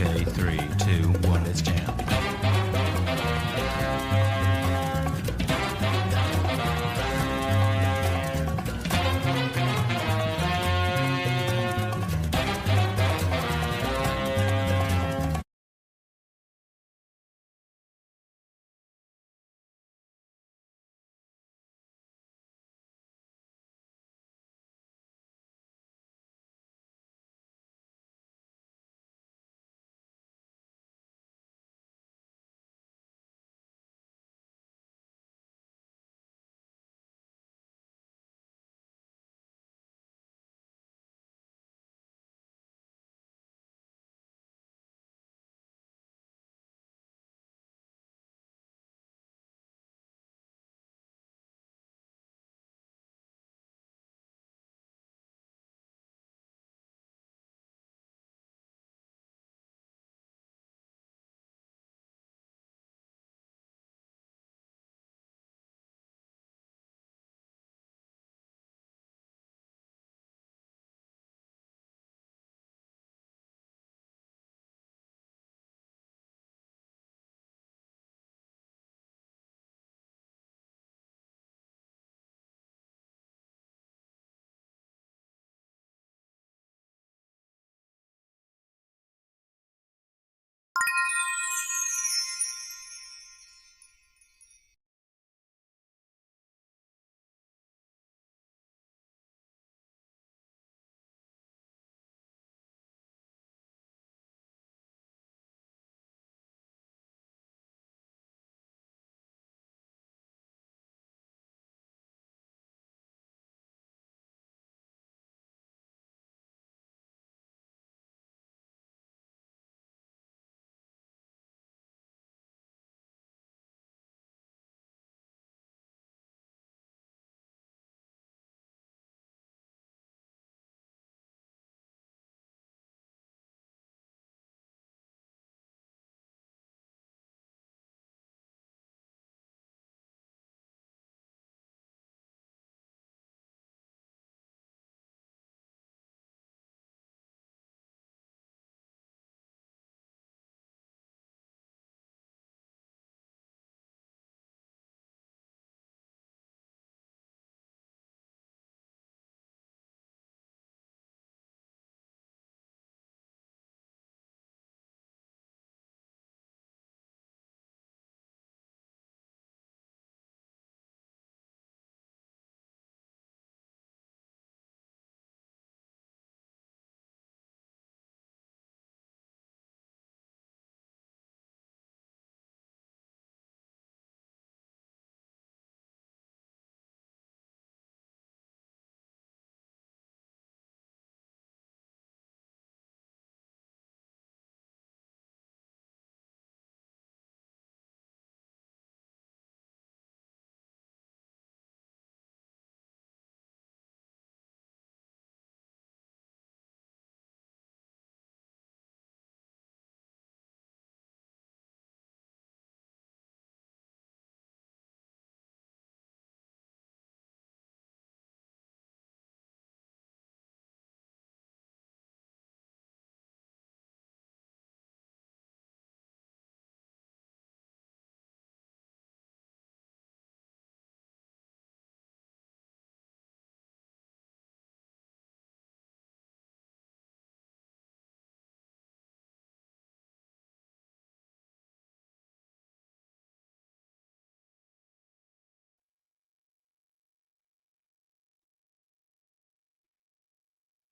Okay, 3, 2, 1, let's jam.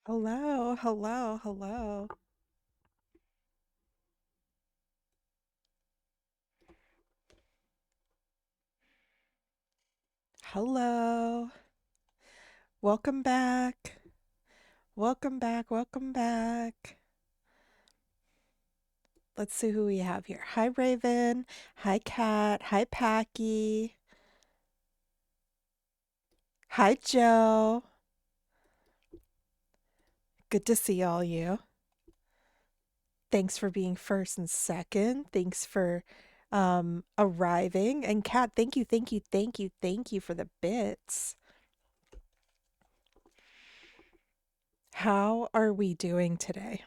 Hello, hello, hello. Hello. Welcome back. Welcome back. Welcome back. Let's see who we have here. Hi, Raven. Hi, Kat. Hi, Packy. Hi, Joe. Good to see all you. Thanks for being first and second. Thanks for arriving. And Kat, thank you, thank you, thank you, thank you for the bits. How are we doing today?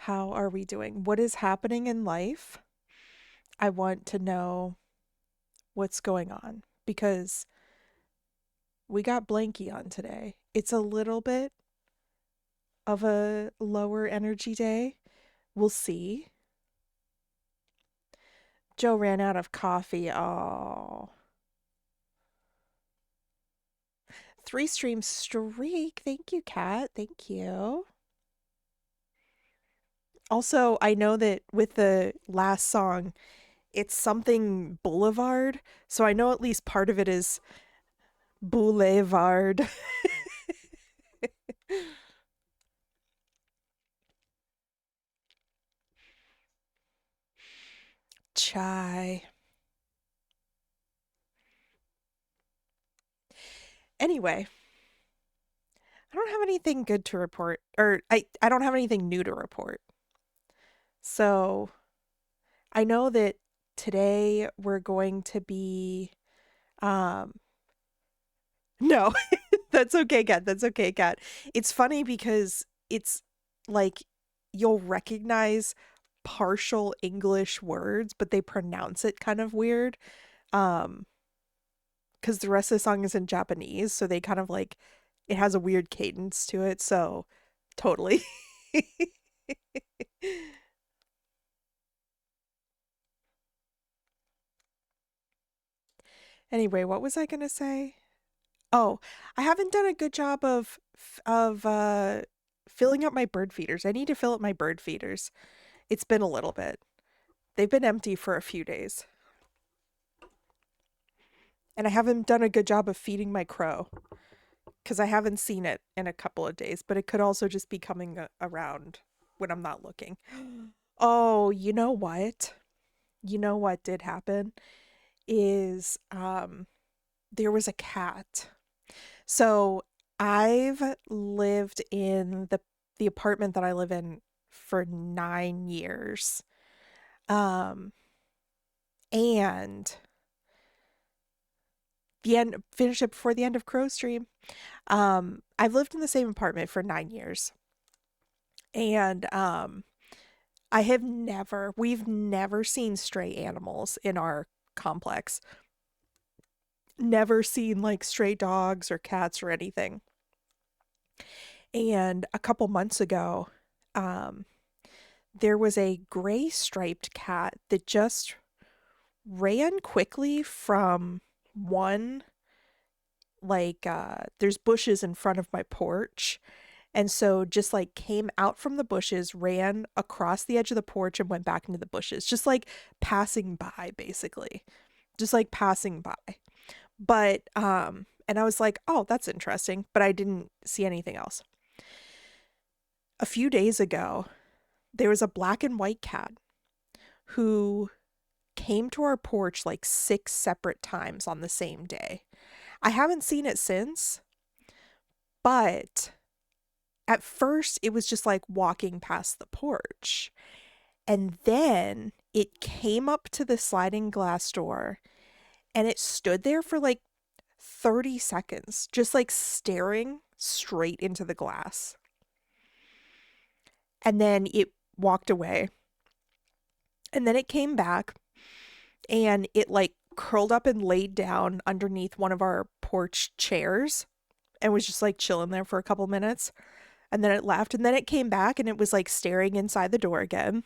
How are we doing? What is happening in life? I want to know what's going on because we got Blanky on today. It's a little bit of a lower energy day. We'll see. Joe ran out of coffee. Oh. 3 stream streak. Thank you, Kat. Thank you. Also, I know that with the last song, it's something Boulevard. So I know at least part of it is Boulevard. Chai. Anyway, I don't have anything good to report, or I don't have anything new to report. So I know that today we're going to be, um, no, that's okay, Kat. That's okay, Kat. It's funny because it's like you'll recognize partial English words, but they pronounce it kind of weird. Um, because the rest of the song is in Japanese, so they kind of like it has a weird cadence to it, so totally. Anyway, what was I gonna say? Oh, I haven't done a good job of filling up my bird feeders. I need to fill up my bird feeders. It's been a little bit. They've been empty for a few days. And I haven't done a good job of feeding my crow because I haven't seen it in a couple of days, but it could also just be coming around when I'm not looking. Oh, you know what? You know what did happen is there was a cat. So I've lived in the apartment that I live in for 9 years. Um and the end finish it before the end of Crow Stream. I've lived in the same apartment for 9 years. And we've never seen stray animals in our complex. Never seen like stray dogs or cats or anything. And a couple months ago, um, there was a gray striped cat that just ran quickly from one, like, there's bushes in front of my porch. And so just like came out from the bushes, ran across the edge of the porch and went back into the bushes, just like passing by, basically. Just like passing by. But and I was like, "Oh, that's interesting," but I didn't see anything else. A few days ago, there was a black and white cat who came to our porch like 6 separate times on the same day. I haven't seen it since, but at first it was just like walking past the porch. And then it came up to the sliding glass door and it stood there for like 30 seconds, just like staring straight into the glass. And then it walked away. And then it came back and it like curled up and laid down underneath one of our porch chairs and was just like chilling there for a couple minutes. And then it left and then it came back and it was like staring inside the door again.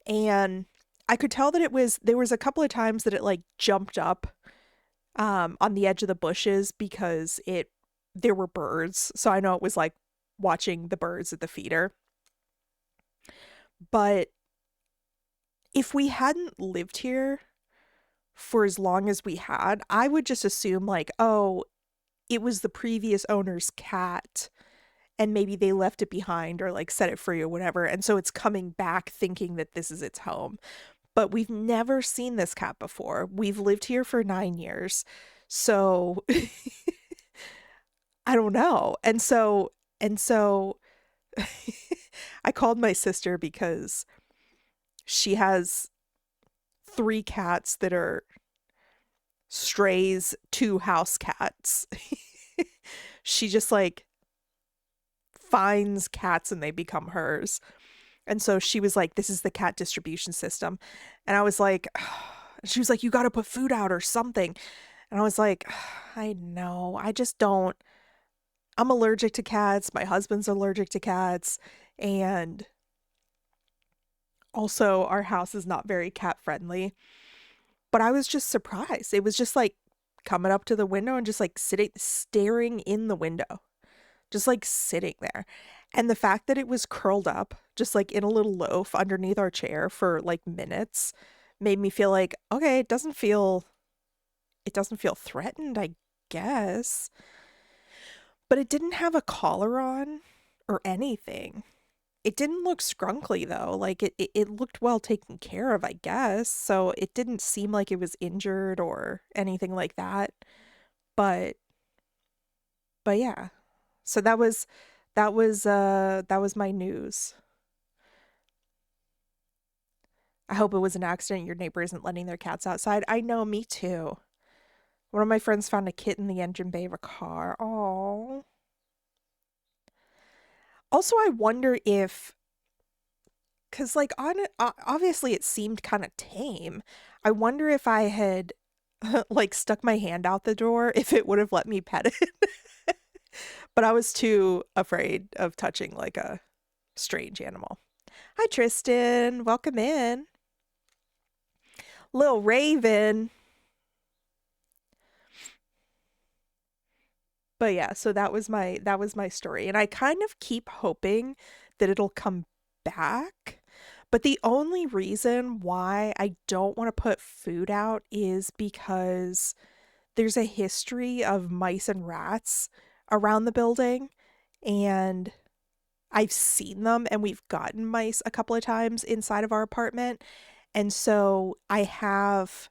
And I could tell that there was a couple of times that it like jumped up on the edge of the bushes because there were birds. So I know it was like watching the birds at the feeder. But if we hadn't lived here for as long as we had, I would just assume like, oh, it was the previous owner's cat and maybe they left it behind or like set it free or whatever. And so it's coming back thinking that this is its home. But we've never seen this cat before. We've lived here for 9 years. So I don't know. And so I called my sister because she has 3 cats that are strays, 2 house cats. She just like finds cats and they become hers. And so she was like, this is the cat distribution system. And I was like, she was like, you got to put food out or something. And I was like, I know. I just don't. I'm allergic to cats. My husband's allergic to cats. And also, our house is not very cat friendly. But I was just surprised. It was just like coming up to the window and just like sitting, staring in the window, just like sitting there. And the fact that it was curled up, just like in a little loaf underneath our chair for like minutes, made me feel like, okay, it doesn't feel threatened, I guess. But it didn't have a collar on or anything. It didn't look scrunkly though. Like it looked well taken care of, I guess. So it didn't seem like it was injured or anything like that. But yeah. So that was my news. I hope it was an accident. Your neighbor isn't letting their cats outside. I know, me too. One of my friends found a kitten in the engine bay of a car. Oh. Also, I wonder if, because like obviously it seemed kind of tame. I wonder if I had like stuck my hand out the door if it would have let me pet it. But I was too afraid of touching like a strange animal. Hi, Tristan. Welcome in. Lil Raven. But yeah, so that was my story. And I kind of keep hoping that it'll come back. But the only reason why I don't want to put food out is because there's a history of mice and rats around the building, and I've seen them, and we've gotten mice a couple of times inside of our apartment. And so I have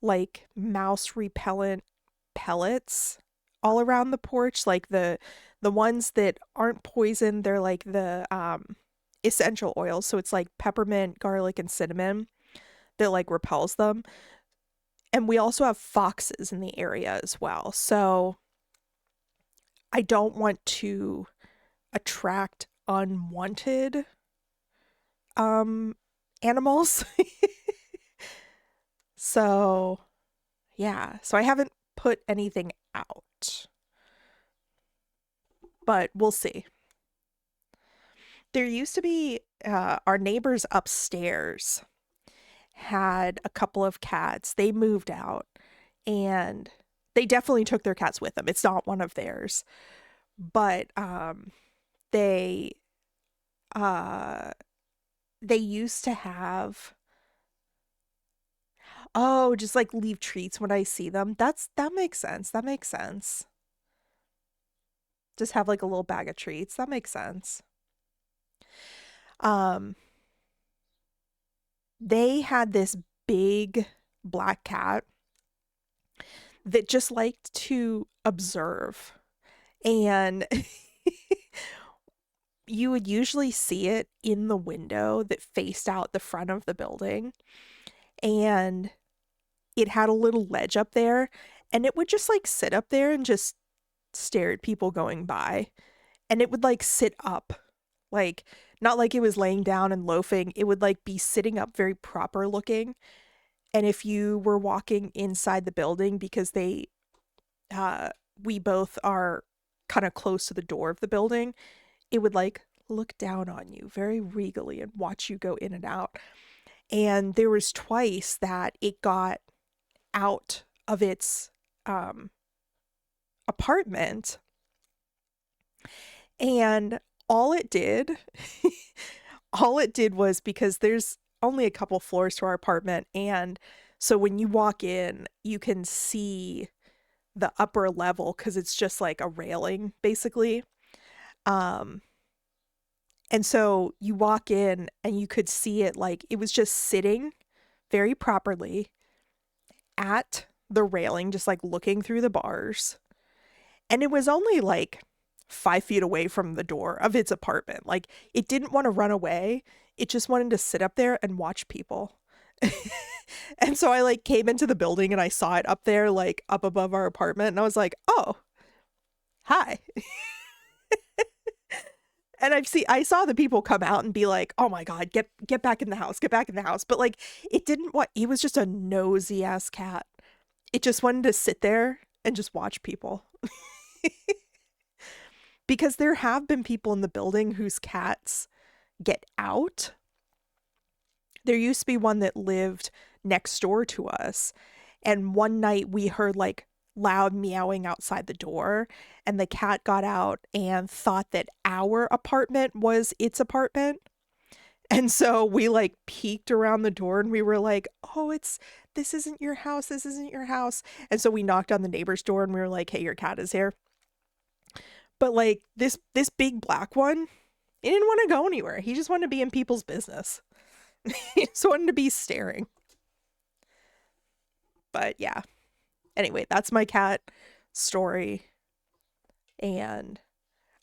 like mouse repellent pellets all around the porch, like the ones that aren't poison, they're like the essential oils, so it's like peppermint, garlic, and cinnamon that like repels them. And we also have foxes in the area as well. So I don't want to attract unwanted um animals. So, yeah. So I haven't put anything out, but we'll see. There used to be our neighbors upstairs had a couple of cats. They moved out and they definitely took their cats with them. It's not one of theirs. But they uh they used to have, oh, just like leave treats when I see them. That makes sense. That makes sense. Just have like a little bag of treats. That makes sense. Um they had this big black cat that just liked to observe. And you would usually see it in the window that faced out the front of the building. And it had a little ledge up there. And it would just like sit up there and just stare at people going by. And it would like sit up. Like, not like it was laying down and loafing. It would like be sitting up very proper looking. And if you were walking inside the building, because we both are kind of close to the door of the building, it would like look down on you very regally and watch you go in and out. And there was twice that it got out of its apartment, and all it did all it did was, because there's only a couple floors to our apartment, and so when you walk in you can see the upper level because it's just like a railing basically. um and so you walk in and you could see it, like it was just sitting very properly at the railing, just like looking through the bars. And it was only like 5 feet away from the door of its apartment. Like, it didn't want to run away. It just wanted to sit up there and watch people. And so I like came into the building and I saw it up there, like up above our apartment. And I was like, oh, hi. And I saw the people come out and be like, "Oh my god, get back in the house, get back in the house." But like it didn't want it was just a nosy ass cat. It just wanted to sit there and just watch people. Because there have been people in the building whose cats get out. There used to be one that lived next door to us, and one night we heard like loud meowing outside the door, and the cat got out and thought that our apartment was its apartment. And so we like peeked around the door and we were like, "Oh, this isn't your house. This isn't your house." And so we knocked on the neighbor's door and we were like, "Hey, your cat is here." But like this big black one, he didn't want to go anywhere. He just wanted to be in people's business. He just wanted to be staring. But yeah. Anyway, that's my cat story. And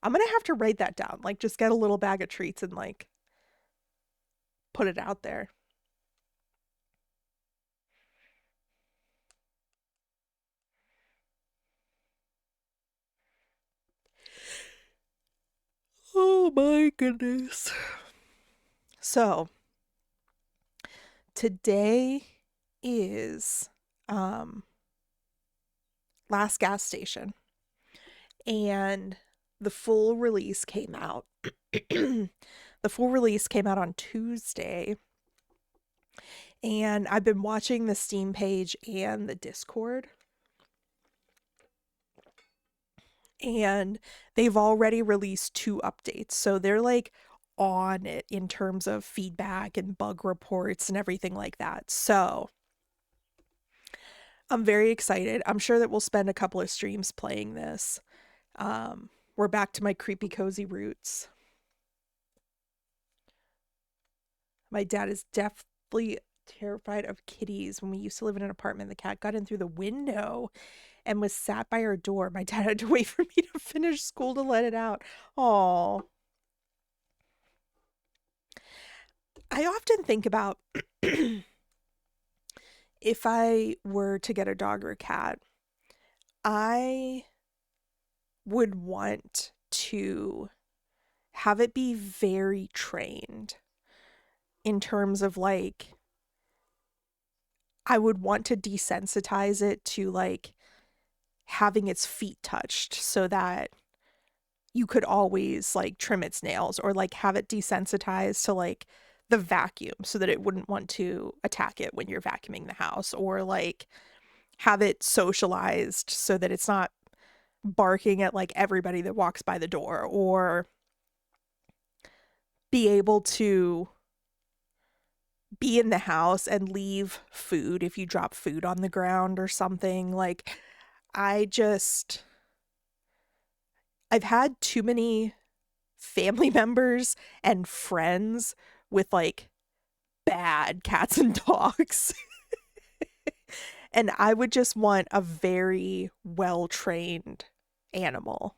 I'm gonna have to write that down. Like just get a little bag of treats and like put it out there. Oh my goodness. So today is last gas station, and the full release came out. The full release came out on Tuesday, and I've been watching the Steam page and the Discord, and they've already released 2 updates. So they're like on it in terms of feedback and bug reports and everything like that. So I'm very excited. I'm sure that we'll spend a couple of streams playing this. We're back to my creepy cozy roots. My dad is definitely terrified of kitties. When we used to live in an apartment, the cat got in through the window and was sat by our door. My dad had to wait for me to finish school to let it out. Oh, I often think about if I were to get a dog or a cat, I would want to have it be very trained in terms of like, I would want to desensitize it to like having its feet touched so that you could always like trim its nails, or like have it desensitized to like the vacuum so that it wouldn't want to attack it when you're vacuuming the house, or like have it socialized so that it's not barking at like everybody that walks by the door, or be able to be in the house and leave food if you drop food on the ground or something. Like I just I've had too many family members and friends with like bad cats and dogs. And I would just want a very well trained animal.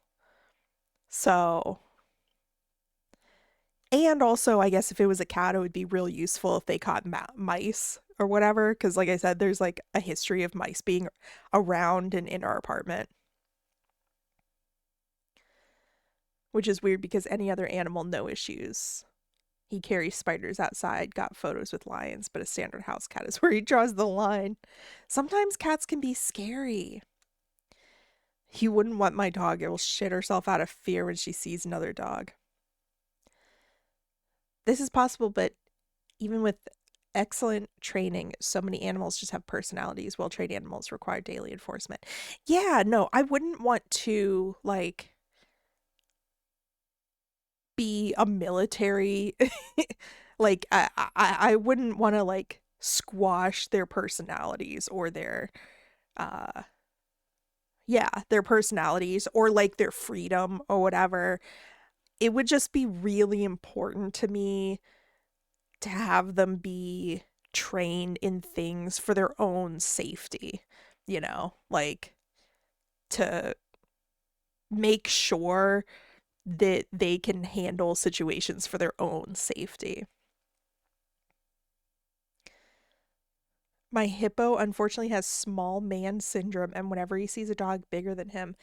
So, and also, I guess if it was a cat, it would be real useful if they caught mice or whatever. Because, like I said, there's like a history of mice being around and in our apartment, which is weird because any other animal, no issues. He carries spiders outside, got photos with lions, but a standard house cat is where he draws the line. Sometimes cats can be scary. You wouldn't want my dog. It will shit herself out of fear when she sees another dog. This is possible, but even with excellent training, so many animals just have personalities. Well-trained animals require daily enforcement. Yeah, no, I wouldn't want to like be a military like I wouldn't want to like squash their personalities or their uh yeah, their personalities or like their freedom or whatever. It would just be really important to me to have them be trained in things for their own safety, like to make sure that they can handle situations for their own safety. My hippo unfortunately has small man syndrome, and whenever he sees a dog bigger than him,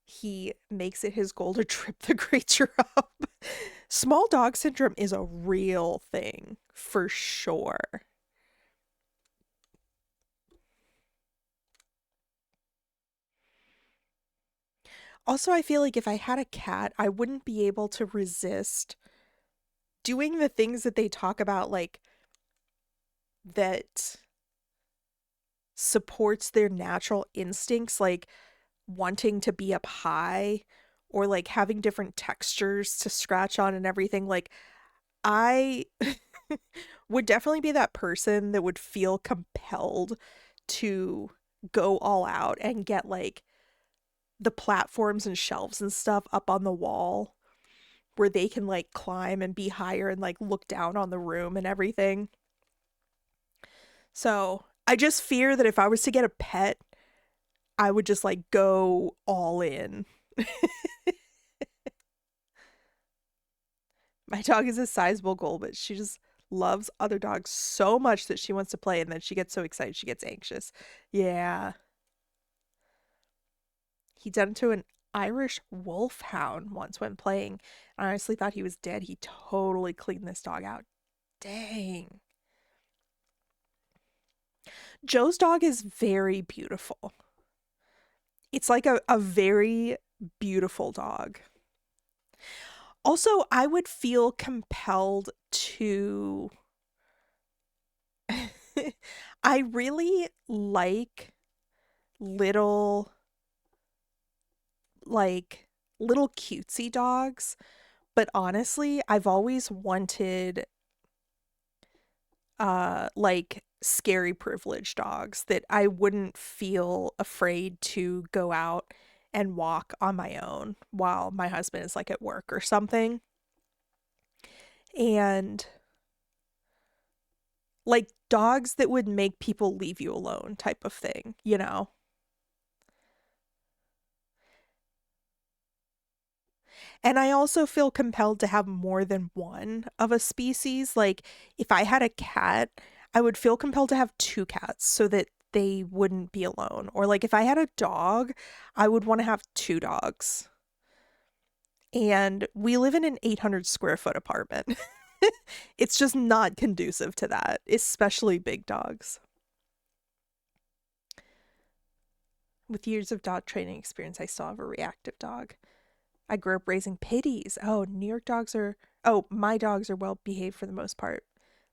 he makes it his goal to trip the creature up. Small dog syndrome is a real thing for sure. Also, I feel like if I had a cat, I wouldn't be able to resist doing the things that they talk about, like that supports their natural instincts, like wanting to be up high or like having different textures to scratch on and everything. Like, I would definitely be that person that would feel compelled to go all out and get like the platforms and shelves and stuff up on the wall where they can like climb and be higher and like look down on the room and everything. So I just fear that if I was to get a pet, I would just like go all in. My dog is a sizable goal, but she just loves other dogs so much that she wants to play, and then she gets so excited she gets anxious. Yeah. He done it to an Irish wolfhound once when playing. I honestly thought he was dead. He totally cleaned this dog out. Dang. Joe's dog is very beautiful. It's like a very beautiful dog. Also, I would feel compelled to. I really like little, like, little cutesy dogs, but honestly, I've always wanted, like, scary privilege dogs that I wouldn't feel afraid to go out and walk on my own while my husband is like at work or something. And like dogs that would make people leave you alone type of thing, you know? And I also feel compelled to have more than one of a species. Like if I had a cat, I would feel compelled to have two cats so that they wouldn't be alone. Or like if I had a dog, I would want to have two dogs. And we live in an 800 square foot apartment. It's just not conducive to that, especially big dogs. With years of dog training experience, I still have a reactive dog. I grew up raising pitties. Oh, New York dogs are. Oh, my dogs are well behaved for the most part.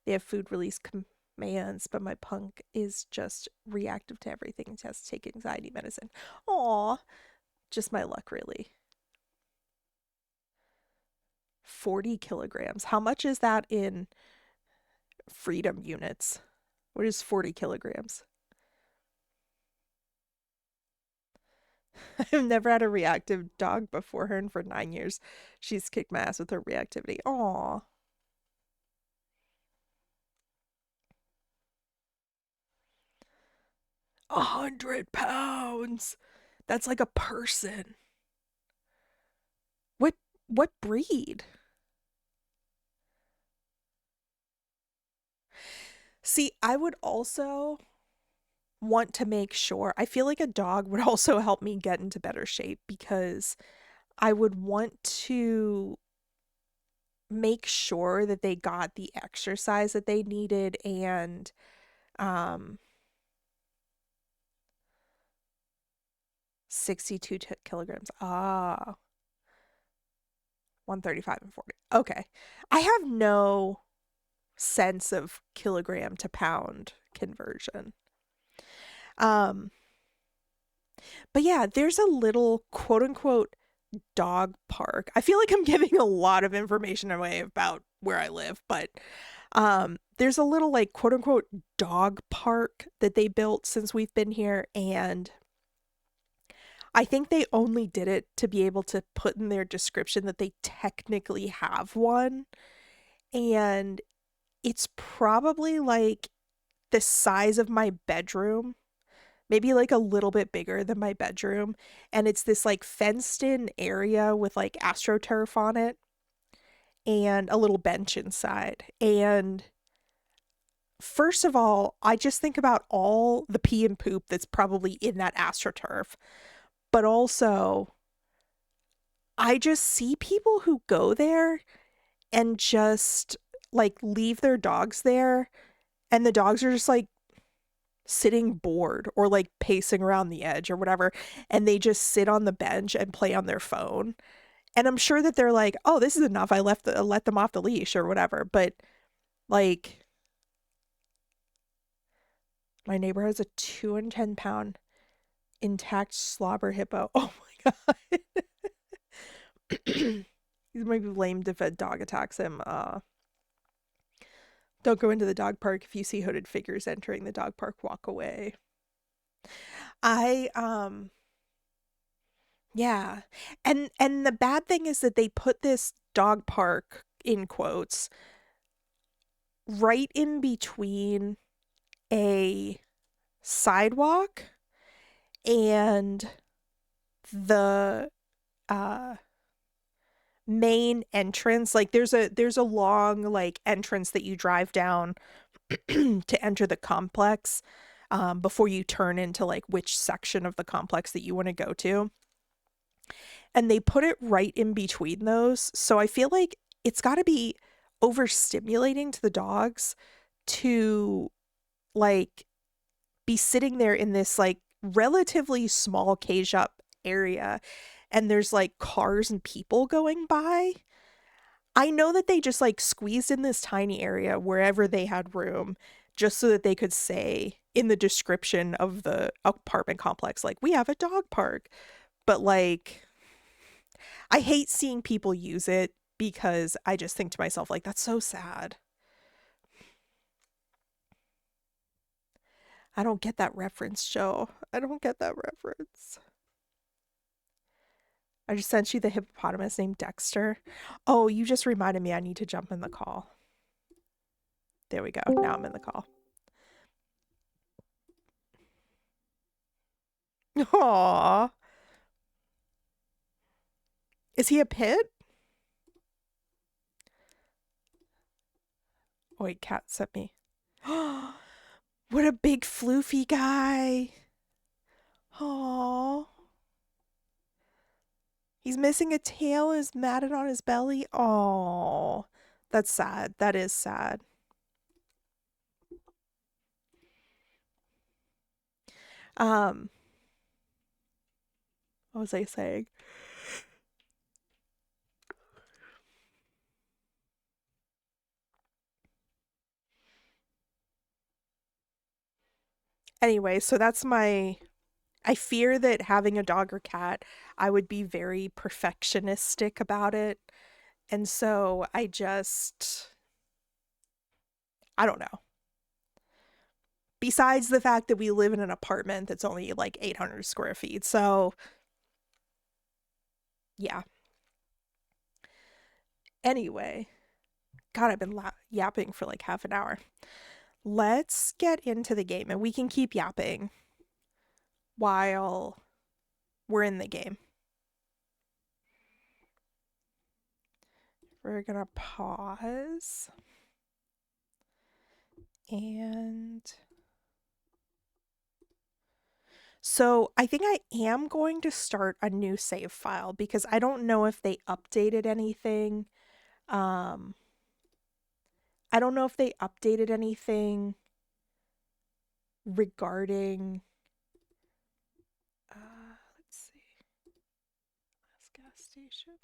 They have food release commands, but my punk is just reactive to everything and has to take anxiety medicine. Aw, just my luck, really. 40 kilograms. How much is that in freedom units? What is 40 kilograms? I've never had a reactive dog before her, and for 9 years, she's kicked my ass with her reactivity. Aw, 100 pounds. That's like a person. What what breed? See, I would also want to make sure. I feel like a dog would also help me get into better shape because I would want to make sure that they got the exercise that they needed and um 62 kilograms. Ah, 135 and 40. Okay. I have no sense of kilogram to pound conversion. Um, but yeah, there's a little quote unquote dog park. I feel like I'm giving a lot of information away about where I live, but there's a little like quote unquote dog park that they built since we've been here, and I think they only did it to be able to put in their description that they technically have one. And it's probably like the size of my bedroom, maybe like a little bit bigger than my bedroom. And it's this like fenced in area with like astroturf on it and a little bench inside. And first of all, I just think about all the pee and poop that's probably in that astroturf, but also I just see people who go there and just like leave their dogs there, and the dogs are just like sitting bored or like pacing around the edge or whatever, and they just sit on the bench and play on their phone. And I'm sure that they're like, "Oh, this is enough. Let them off the leash or whatever." But like, my neighbor has a 210-pound intact slobber hippo. Oh my god. He might be blamed if a dog attacks him. Don't go into the dog park. If you see hooded figures entering the dog park, walk away. I Yeah. And the bad thing is that they put this dog park in quotes right in between a sidewalk and the uh main entrance. Like there's a long like entrance that you drive down to enter the complex, before you turn into like which section of the complex that you want to go to. And they put it right in between those. So I feel like it's got to be overstimulating to the dogs to like be sitting there in this like relatively small cage up area, and there's like cars and people going by. I know that they just like squeezed in this tiny area wherever they had room just so that they could say in the description of the apartment complex, like, we have a dog park. But like, I hate seeing people use it because I just think to myself, like, that's so sad. I don't get that reference, Joe. I don't get that reference. I just sent you the hippopotamus named Dexter. Oh, you just reminded me I need to jump in the call. There we go. Now I'm in the call. Aww. Is he a pit? Oh, wait, Cat sent me. What a big floofy guy. Aww. He's missing a tail and is matted on his belly. Oh, that's sad. That is sad. Um, what was I saying? Anyway, so that's my. I fear that having a dog or cat, I would be very perfectionistic about it. And so I don't know. Besides the fact that we live in an apartment that's only like 800 square feet. So, yeah. Anyway, God, I've been yapping for like half an hour. Let's get into the game, and we can keep yapping while we're in the game. We're gonna pause. And so I think I am going to start a new save file because I don't know if they updated anything. Um, I don't know if they updated anything regarding, let's see, last gas station.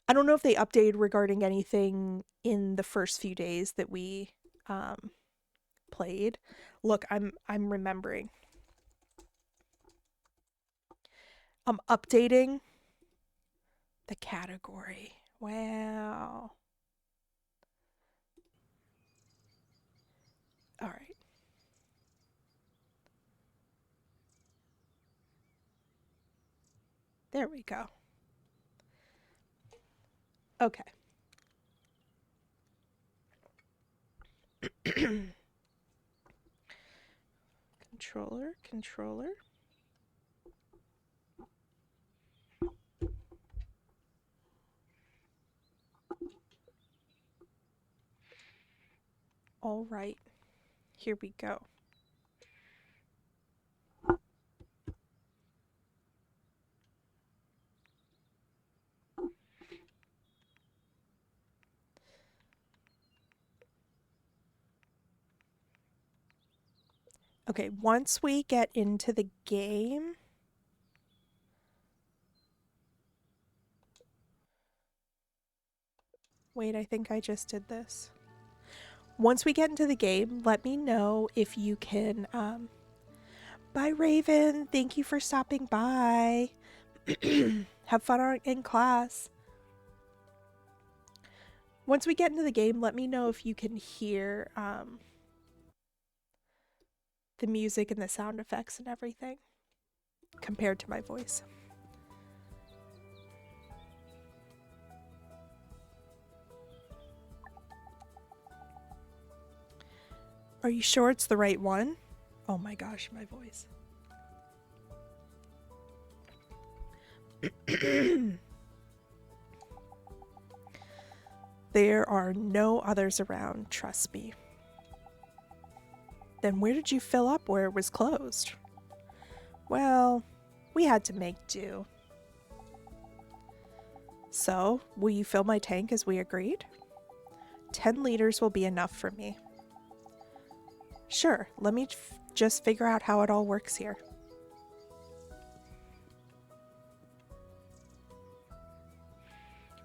I don't know if they updated regarding anything in the first few days that we played. Look, I'm remembering. I'm updating the category. Wow. All right. There we go. Okay. Controller. All right. Here we go. Okay, once we get into the game... Wait, I think I just did this. Once we get into the game, let me know if you can... Bye, Raven. Thank you for stopping by. Have fun in class. Once we get into the game, let me know if you can hear the music and the sound effects and everything compared to my voice. Are you sure it's the right one? Oh my gosh, my voice. There are no others around, trust me. Then where did you fill up where it was closed? Well, we had to make do. So, will you fill my tank as we agreed? 10 liters will be enough for me. Sure, let me just figure out how it all works here.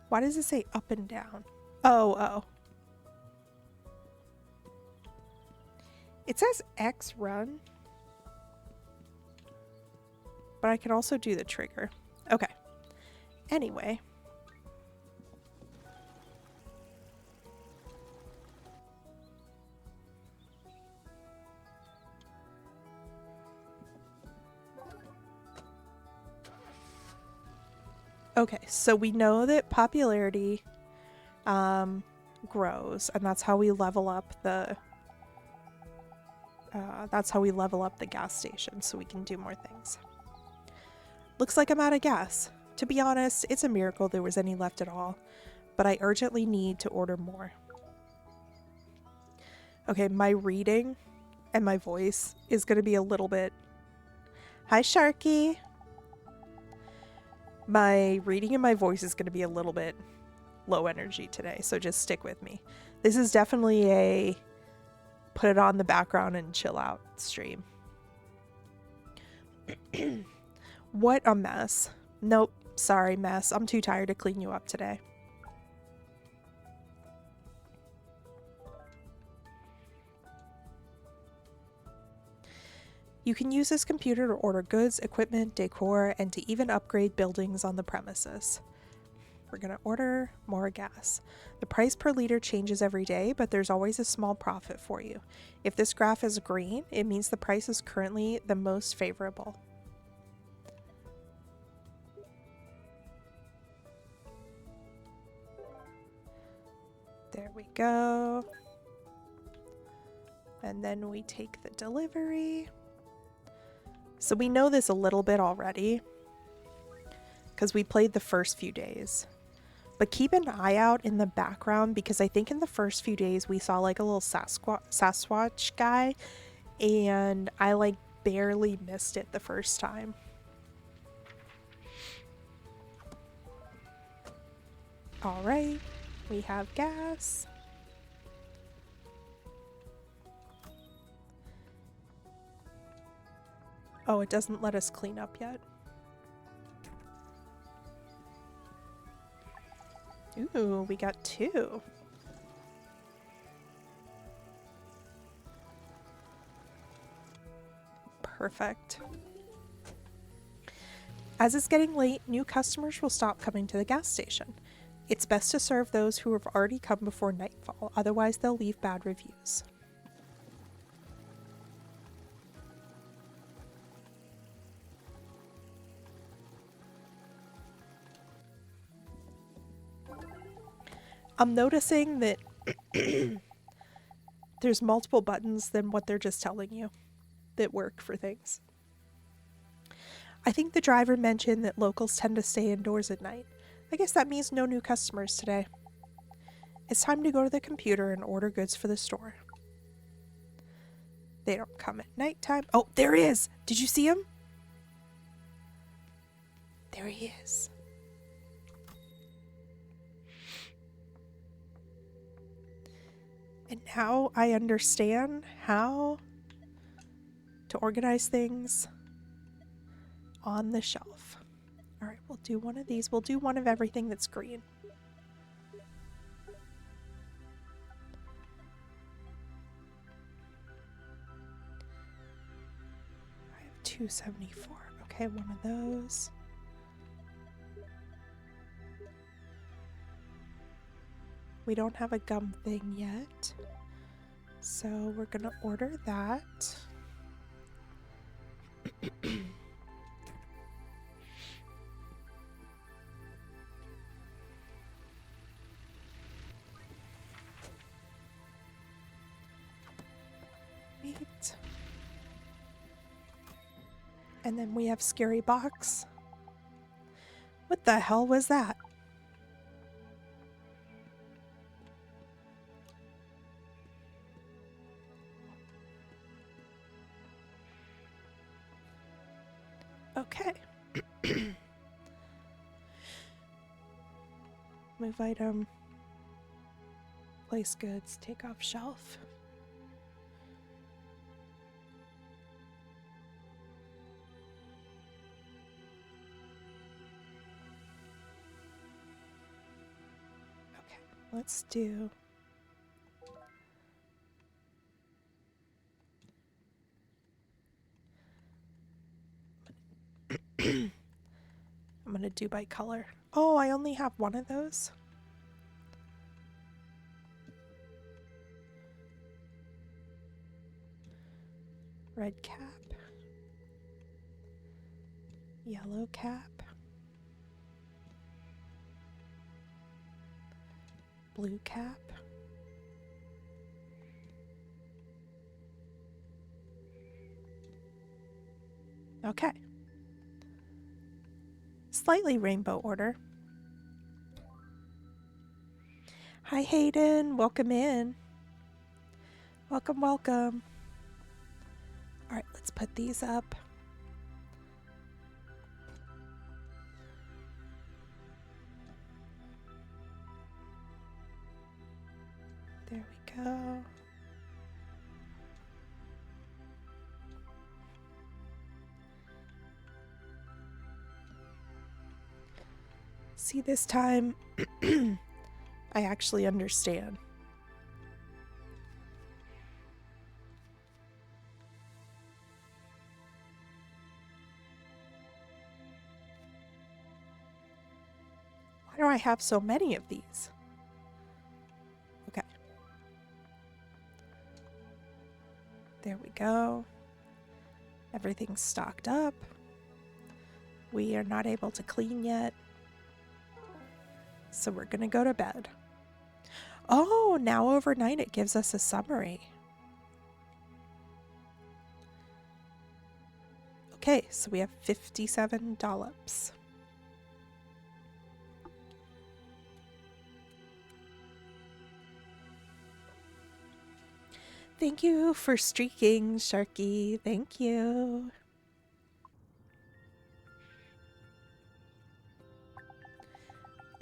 Why does it say up and down? Oh. It says X run. But I can also do the trigger. Okay. Anyway. Okay, so we know that popularity grows, and that's how we level up the gas station, so we can do more things. Looks like I'm out of gas. To be honest, it's a miracle there was any left at all, but I urgently need to order more. Okay, my reading and my voice is going to be a little bit... Hi, Sharky! My reading and my voice is going to be a little bit low energy today, so just stick with me. This is definitely a put it on the background and chill out stream. What a mess. Nope, sorry, mess. I'm too tired to clean you up today. You can use this computer to order goods, equipment, decor, and to even upgrade buildings on the premises. We're going to order more gas. The price per liter changes every day, but there's always a small profit for you. If this graph is green, it means the price is currently the most favorable. There we go. And then we take the delivery. So we know this a little bit already because we played the first few days. But keep an eye out in the background because I think in the first few days we saw like a little Sasquatch guy and I like barely missed it the first time. All right, we have gas. Oh, it doesn't let us clean up yet. Ooh, we got 2. Perfect. As it's getting late, new customers will stop coming to the gas station. It's best to serve those who have already come before nightfall, otherwise they'll leave bad reviews. I'm noticing that there's multiple buttons than what they're just telling you that work for things. I think the driver mentioned that locals tend to stay indoors at night. I guess that means no new customers today. It's time to go to the computer and order goods for the store. They don't come at nighttime. Oh, there he is! Did you see him? There he is. And now I understand how to organize things on the shelf. All right, we'll do one of these. We'll do one of everything that's green. I have 274. Okay, one of those. We don't have a gum thing yet, so we're gonna order that. Wait. And then we have Scary Box. What the hell was that? Okay. Move item. Place goods. Take off shelf. Okay, let's do... I'm gonna do by color. Oh, I only have one of those. Red cap. Yellow cap. Blue cap. Okay. Slightly rainbow order. Hi Hayden, welcome in. Welcome, welcome. All right, let's put these up. There we go. See, this time I actually understand. Why do I have so many of these? Okay. There we go. Everything's stocked up. We are not able to clean yet. So we're gonna go to bed. Oh, now overnight it gives us a summary. Okay, so we have 57 dollops. Thank you for streaking, Sharky. Thank you.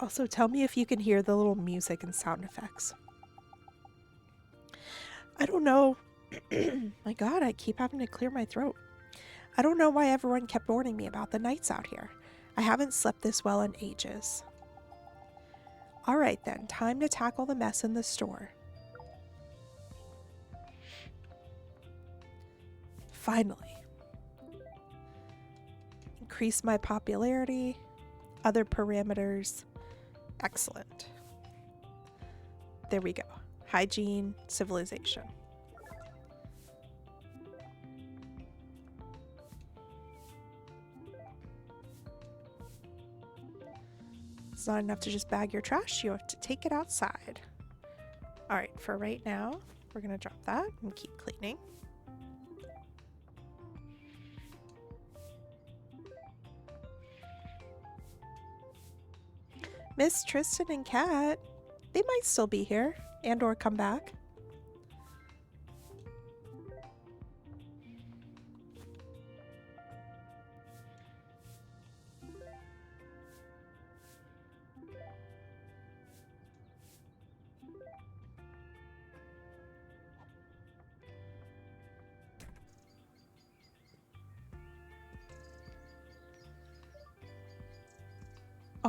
Also, tell me if you can hear the little music and sound effects. I don't know. My God, I keep having to clear my throat. I don't know why everyone kept warning me about the nights out here. I haven't slept this well in ages. All right then, time to tackle the mess in the store. Finally. Increase my popularity. Other parameters. Excellent. There we go. Hygiene, civilization. It's not enough to just bag your trash. You have to take it outside. All right, for right now, we're going to drop that and keep cleaning. Miss Tristan and Kat, they might still be here and or come back.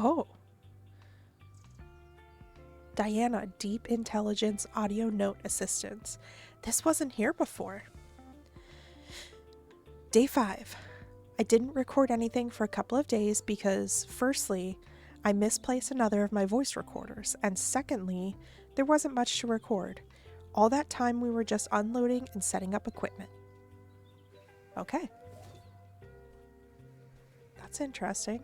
Oh. Diana, Deep Intelligence Audio Note Assistance. This wasn't here before. Day 5. I didn't record anything for a couple of days because, firstly, I misplaced another of my voice recorders, and secondly, there wasn't much to record. All that time we were just unloading and setting up equipment. Okay. That's interesting.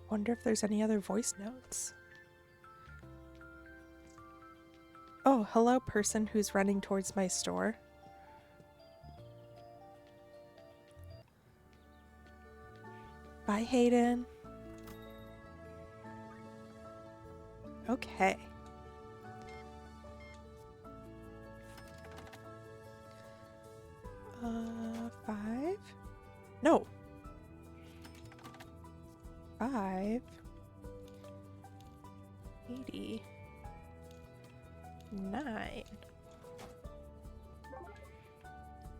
Wonder if there's any other voice notes. Oh, hello, person who's running towards my store. Bye, Hayden. Okay. Five? No. 5. 89.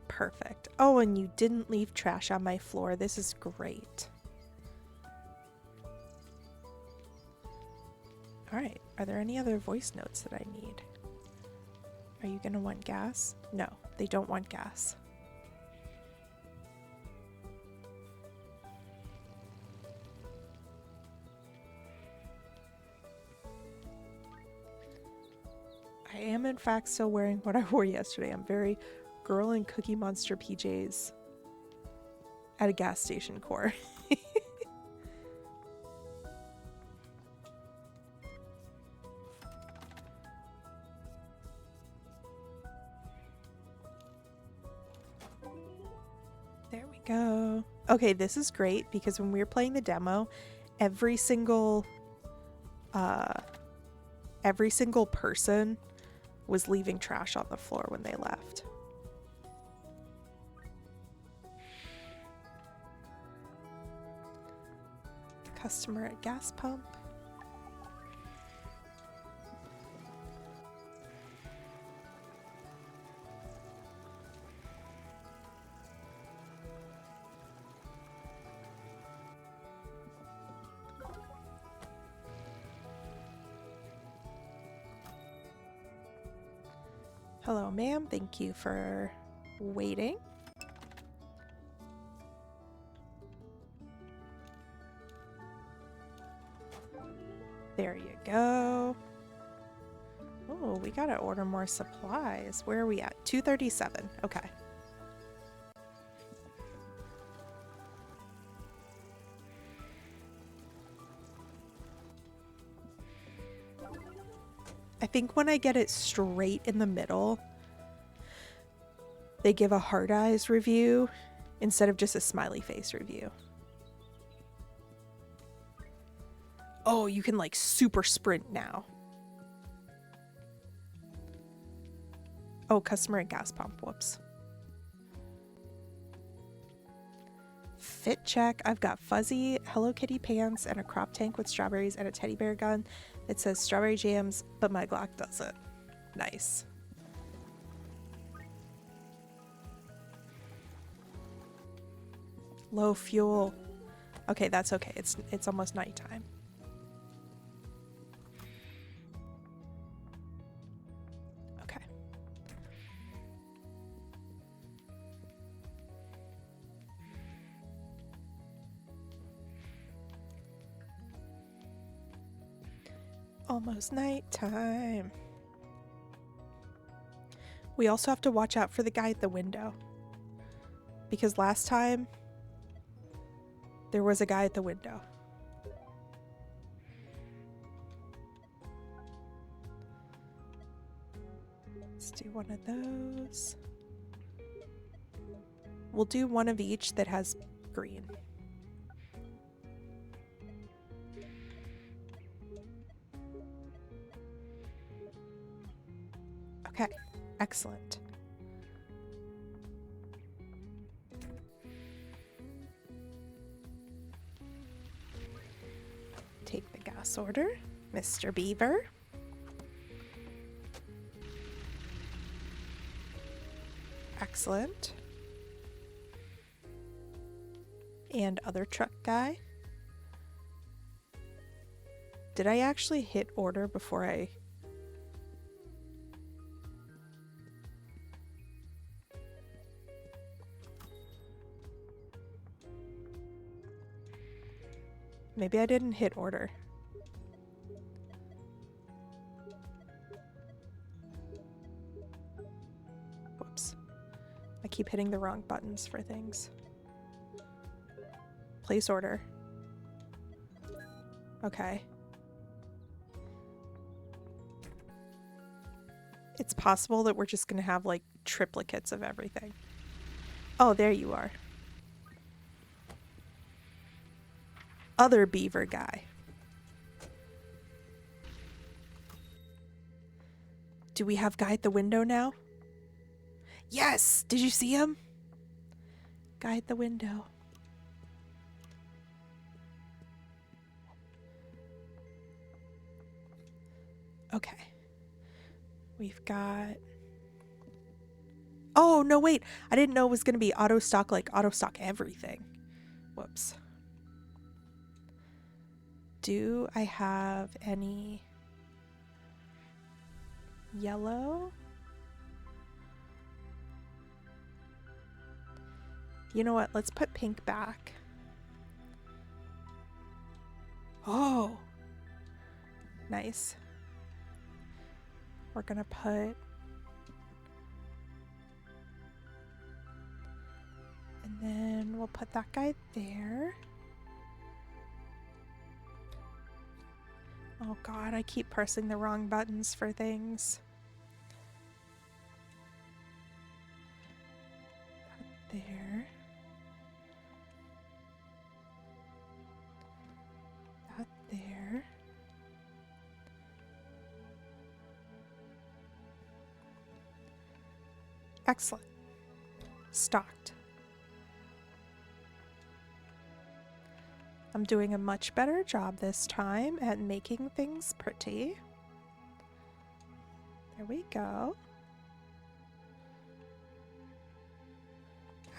Perfect. Oh, and you didn't leave trash on my floor. This is great. Alright, are there any other voice notes that I need? Are you gonna want gas? No, they don't want gas. I am in fact still wearing what I wore yesterday. I'm very girl in Cookie Monster PJs at a gas station core. There we go. Okay, this is great because when we were playing the demo, every single person was leaving trash on the floor when they left. Customer at gas pump. Hello, ma'am. Thank you for waiting. There you go. Oh, we gotta order more supplies. Where are we at? 237. Okay. I think when I get it straight in the middle, they give a hard eyes review instead of just a smiley face review. Oh, you can like super sprint now. Oh, customer at gas pump. Whoops. Fit check. I've got fuzzy Hello Kitty pants and a crop tank with strawberries and a teddy bear gun. It says strawberry jams, but my Glock doesn't. Nice. Low fuel. Okay, that's okay. It's almost nighttime. Okay. Almost nighttime. We also have to watch out for the guy at the window. Because last time, there was a guy at the window. Let's do one of those. We'll do one of each that has green. Okay, excellent. Pass order, Mr. Beaver. Excellent. And other truck guy. Did I actually hit order before I... Maybe I didn't hit order. Whoops. I keep hitting the wrong buttons for things. Place order. Okay. It's possible that we're just gonna have like triplicates of everything. Oh, there you are. Other beaver guy. Do we have guy at the window now? Yes! Did you see him? Guy at the window. Okay. We've got... Oh, no, wait. I didn't know it was going to be auto stock, like auto stock everything. Whoops. Do I have any yellow? You know what? Let's put pink back. Oh, nice. We're gonna put... And then we'll put that guy there. Oh god, I keep pressing the wrong buttons for things. That there. That there. Excellent. Stocked. I'm doing a much better job this time at making things pretty. There we go.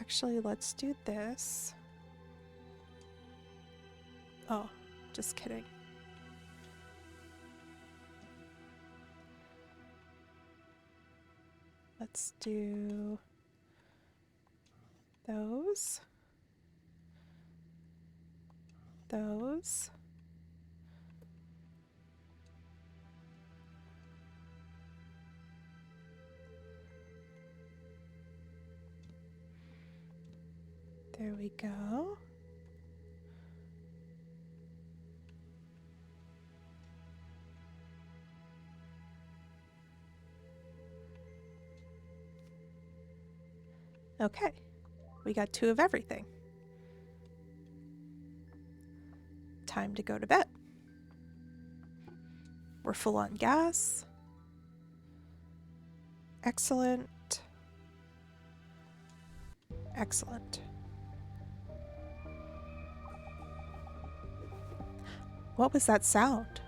Actually, let's do this. Oh, just kidding. Let's do those. Those. There we go. Okay, we got 2 of everything. Time to go to bed. We're full on gas. Excellent. Excellent. What was that sound?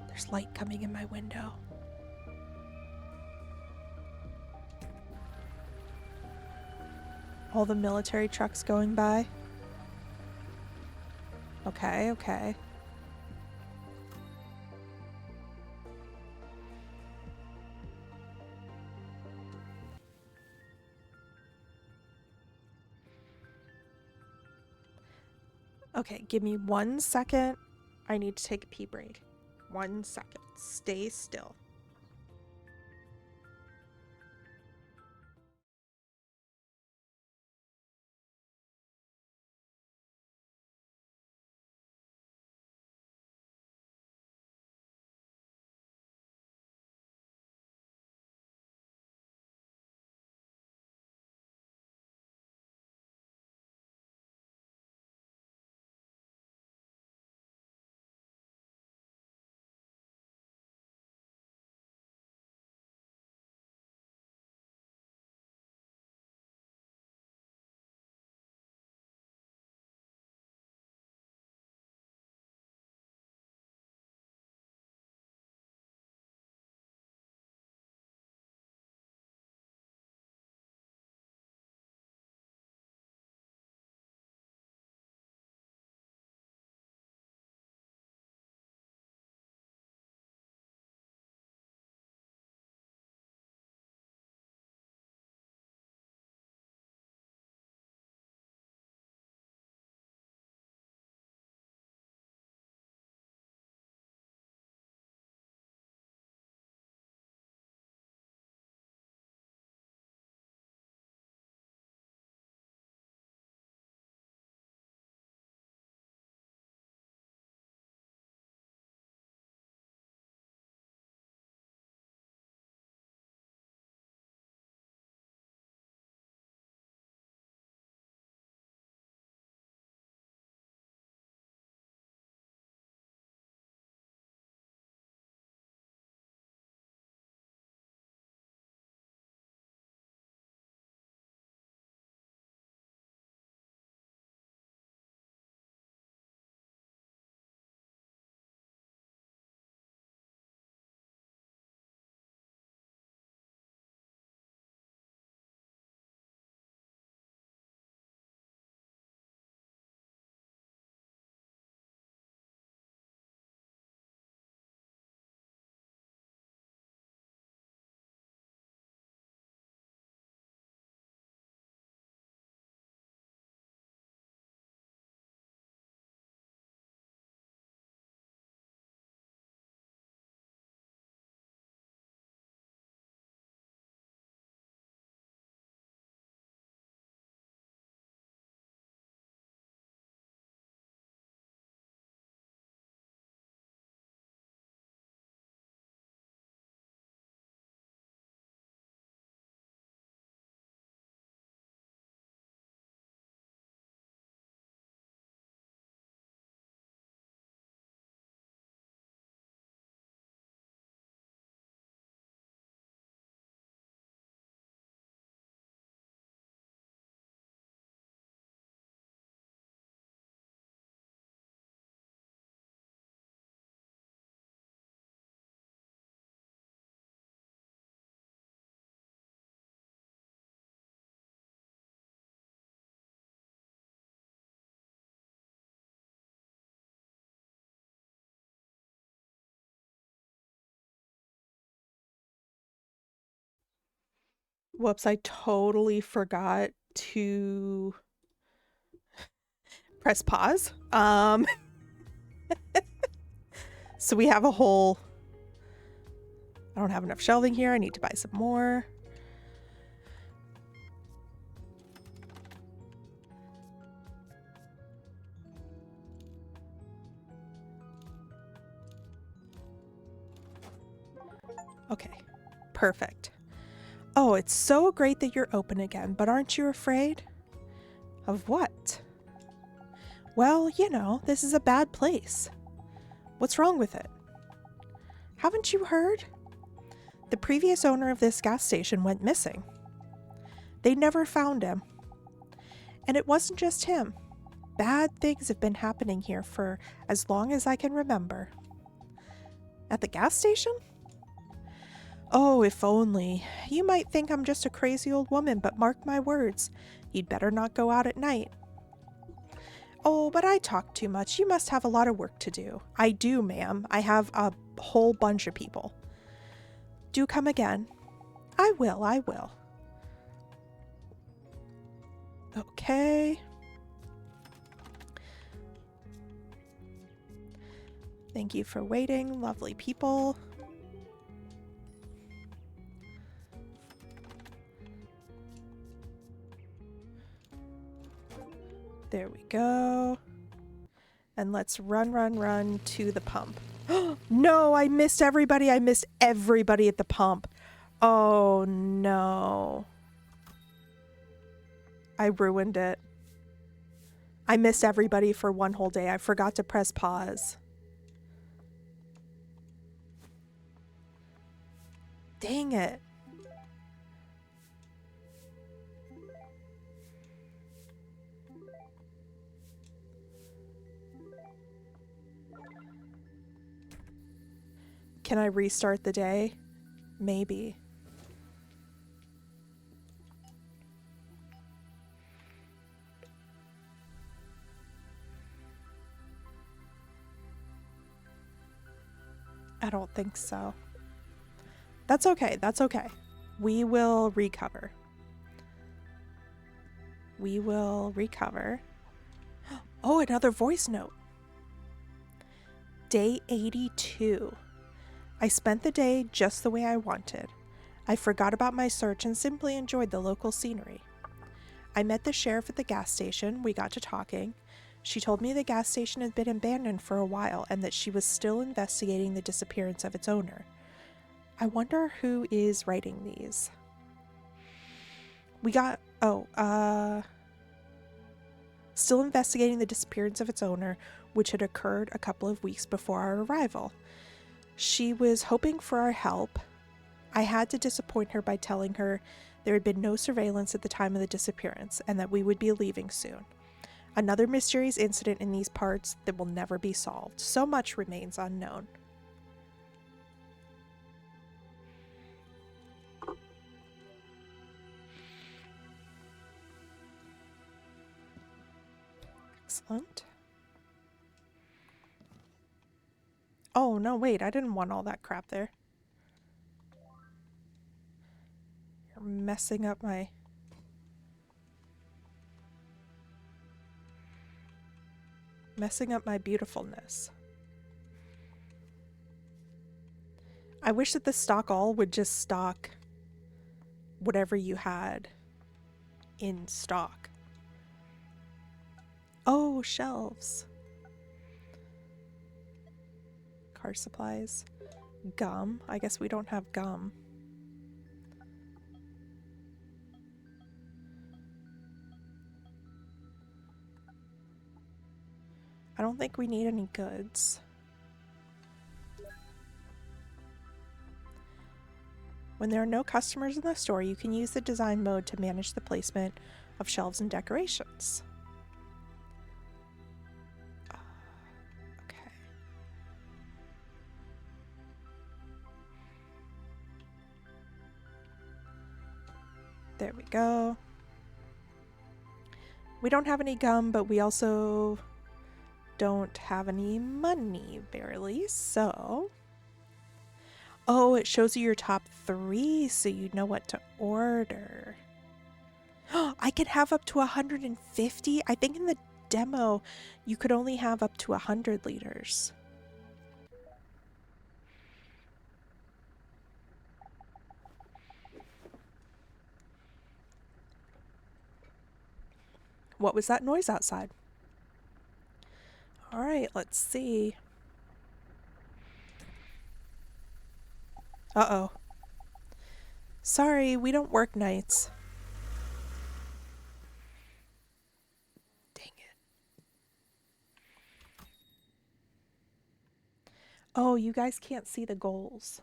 There's light coming in my window. All the military trucks going by. Okay, okay. Okay, give me 1 second. I need to take a pee break. 1 second. Stay still. Whoops, I totally forgot to press pause. So we have a whole... I don't have enough shelving here. I need to buy some more. Okay, perfect. Oh, it's so great that you're open again, but aren't you afraid? Of what? Well, you know, this is a bad place. What's wrong with it? Haven't you heard? The previous owner of this gas station went missing. They never found him. And it wasn't just him. Bad things have been happening here for as long as I can remember. At the gas station? Oh, if only. You might think I'm just a crazy old woman, but mark my words, you'd better not go out at night. Oh, but I talk too much. You must have a lot of work to do. I do, ma'am. I have a whole bunch of people. Do come again. I will, I will. Okay. Thank you for waiting, lovely people. There we go. And let's run to the pump. No, I missed everybody. I missed everybody at the pump. Oh, no. I ruined it. I missed everybody for one whole day. I forgot to press pause. Dang it. Can I restart the day? Maybe. I don't think so. That's okay. That's okay. We will recover. We will recover. Oh, another voice note. Day 82. I spent the day just the way I wanted. I forgot about my search and simply enjoyed the local scenery. I met the sheriff at the gas station. We got to talking. She told me the gas station had been abandoned for a while and that she was still investigating the disappearance of its owner. I wonder who is writing these. We got... still investigating the disappearance of its owner, which had occurred a couple of weeks before our arrival. She was hoping for our help. I had to disappoint her by telling her there had been no surveillance at the time of the disappearance and that we would be leaving soon. Another mysterious incident in these parts that will never be solved. So much remains unknown. Excellent. Oh, no, wait, I didn't want all that crap there. You're messing up my... beautifulness. I wish that the stock all would just stock whatever you had in stock. Oh, shelves. Car supplies. Gum. I guess we don't have gum. I don't think we need any goods. When there are no customers in the store, you can use the design mode to manage the placement of shelves and decorations. Okay. There we go. We don't have any gum, but we also don't have any money, barely, so Oh, it shows you your top 3 so you know what to order. I can have up to 150. I think in the demo you could only have up to 100 liters. What was that noise outside? All right, let's see. Uh-oh. Sorry, we don't work nights. Dang it. Oh, you guys can't see the goals.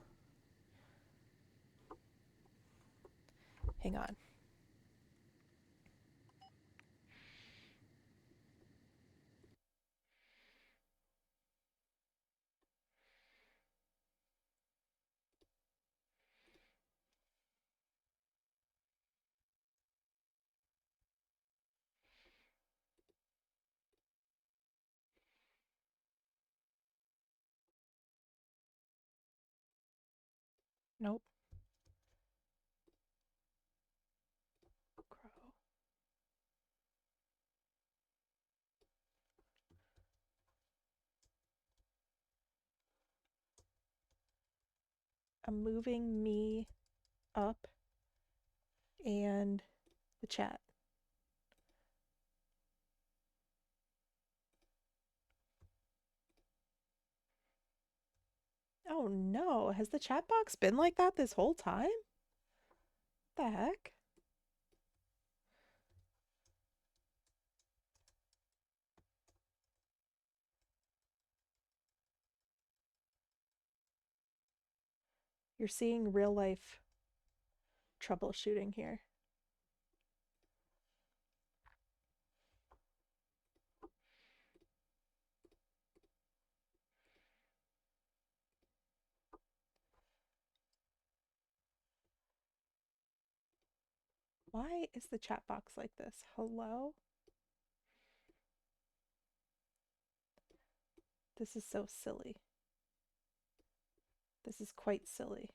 Hang on. Nope. Crow. I'm moving me up and the chat. Oh no, has the chat box been like that this whole time? What the heck? You're seeing real life troubleshooting here. Why is the chat box like this? Hello? This is so silly. This is quite silly.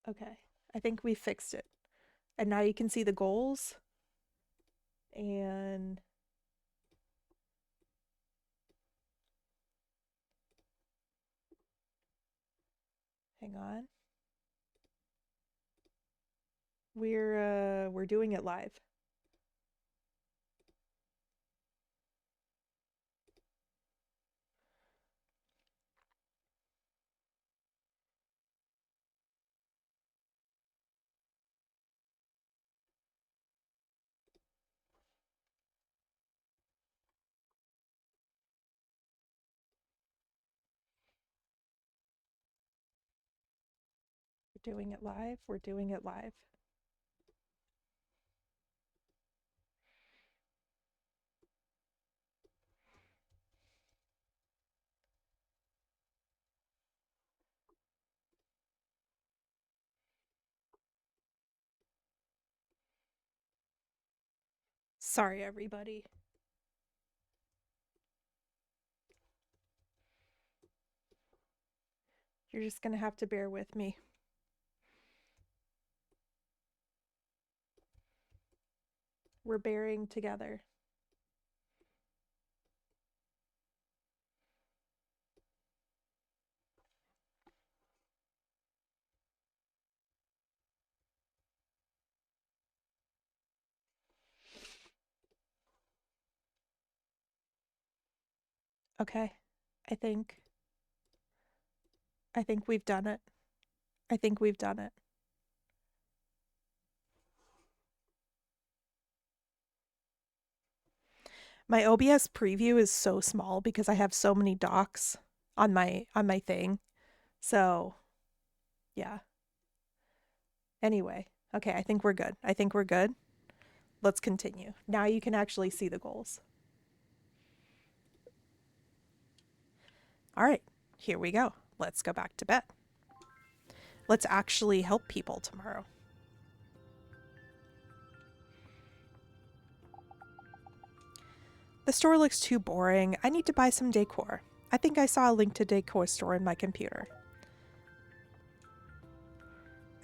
Okay, I think we fixed it. And now you can see the goals. And hang on. We're doing it live. We're doing it live. We're doing it live. Sorry, everybody. You're just gonna have to bear with me. We're bearing together. Okay. I think we've done it. I think we've done it. My OBS preview is so small because I have so many docs on my thing. So, yeah. Anyway, okay, I think we're good. I think we're good. Let's continue. Now you can actually see the goals. All right, here we go. Let's go back to bed. Let's actually help people tomorrow. The store looks too boring. I need to buy some decor. I think I saw a link to decor store in my computer.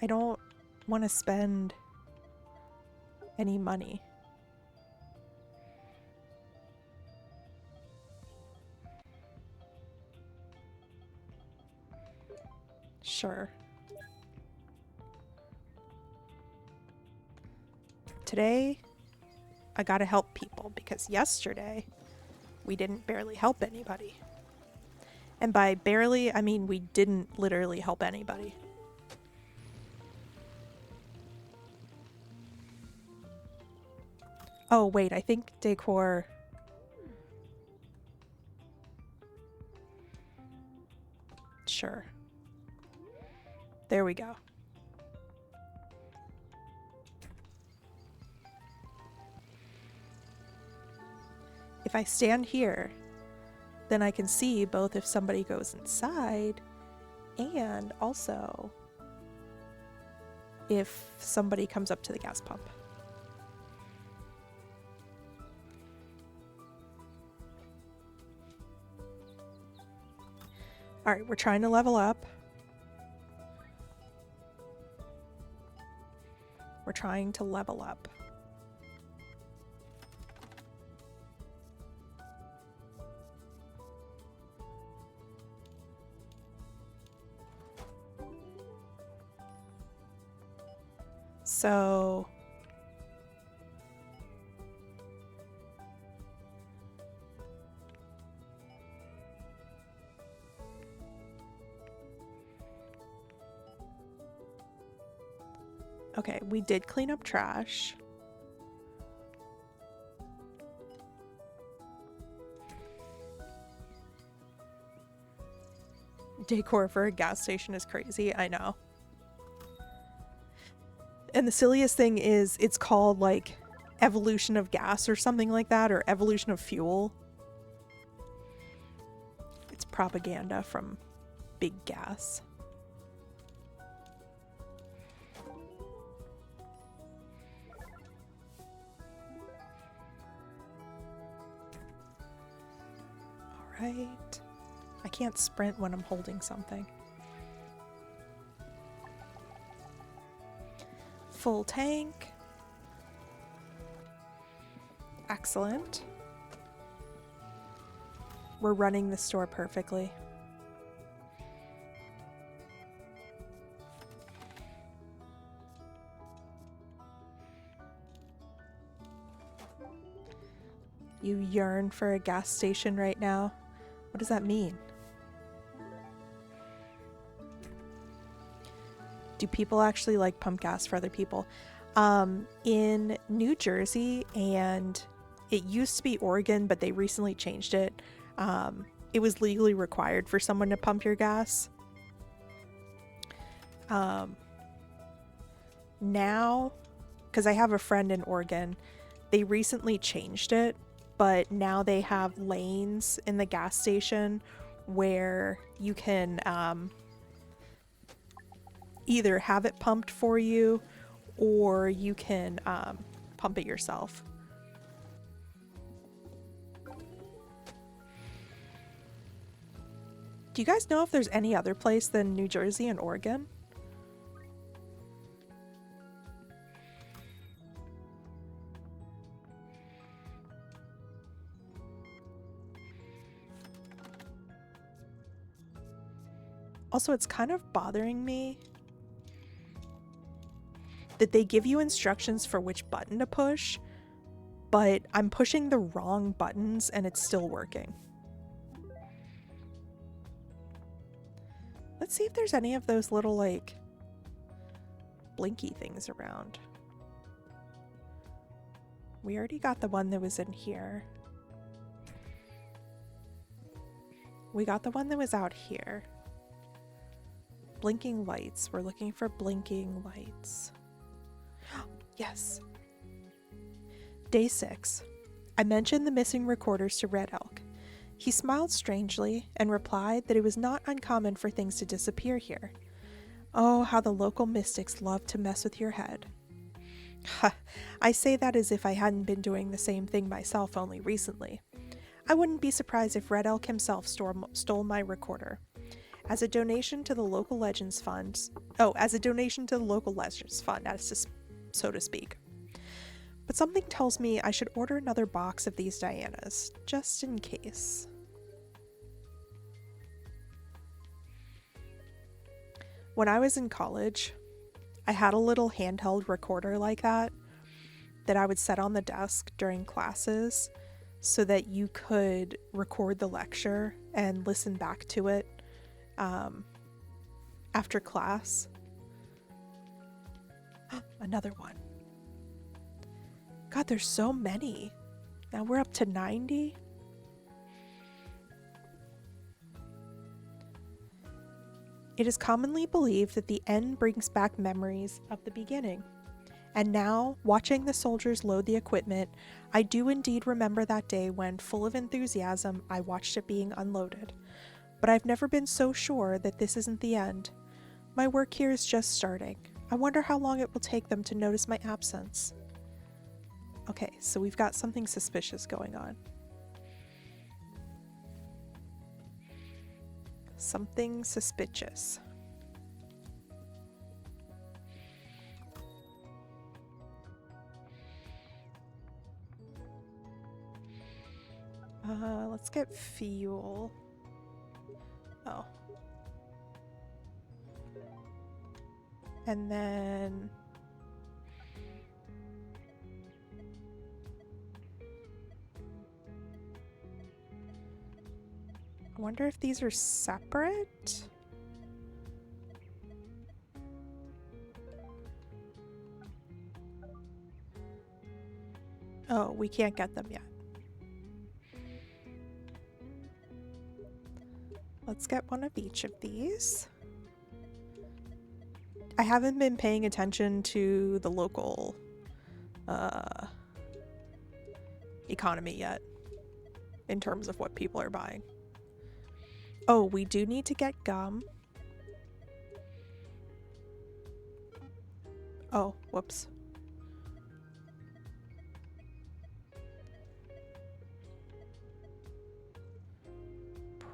I don't want to spend any money. Sure. Today, I gotta help people because yesterday we didn't barely help anybody. And by barely, I mean we didn't literally help anybody. Oh, wait, I think decor... Sure. There we go. If I stand here, then I can see both if somebody goes inside and also if somebody comes up to the gas pump. All right, we're trying to level up. We're trying to level up. So okay, we did clean up trash. Decor for a gas station is crazy, I know. And the silliest thing is it's called like evolution of gas or something like that, or evolution of fuel. It's propaganda from big gas. All right. I can't sprint when I'm holding something. Full tank. Excellent. We're running the store perfectly. You yearn for a gas station right now? What does that mean? Do people actually like pump gas for other people? In New Jersey, and it used to be Oregon, but they recently changed it. It was legally required for someone to pump your gas. Now, because I have a friend in Oregon, they recently changed it, but now they have lanes in the gas station where you can either have it pumped for you or you can pump it yourself. Do you guys know if there's any other place than New Jersey and Oregon? Also, it's kind of bothering me that they give you instructions for which button to push, but I'm pushing the wrong buttons and it's still working. Let's see if there's any of those little, like, blinky things around. We already got the one that was in here. We got the one that was out here. Blinking lights. We're looking for blinking lights. Yes. Day 6. I mentioned the missing recorders to Red Elk. He smiled strangely and replied that it was not uncommon for things to disappear here. Oh, how the local mystics love to mess with your head. I say that as if I hadn't been doing the same thing myself only recently. I wouldn't be surprised if Red Elk himself stole my recorder. As a donation to the local Legends Fund, so to speak. But something tells me I should order another box of these Dianas, just in case. When I was in college, I had a little handheld recorder like that I would set on the desk during classes so that you could record the lecture and listen back to it after class. Another one. God, there's so many. Now we're up to 90. It is commonly believed that the end brings back memories of the beginning. And now, watching the soldiers load the equipment, I do indeed remember that day when, full of enthusiasm, I watched it being unloaded. But I've never been so sure that this isn't the end. My work here is just starting. I wonder how long it will take them to notice my absence. Okay, so we've got something suspicious going on. Something suspicious. Let's get fuel. Oh. And then... I wonder if these are separate? Oh, we can't get them yet. Let's get one of each of these. I haven't been paying attention to the local economy yet in terms of what people are buying. Oh, we do need to get gum. Oh, whoops.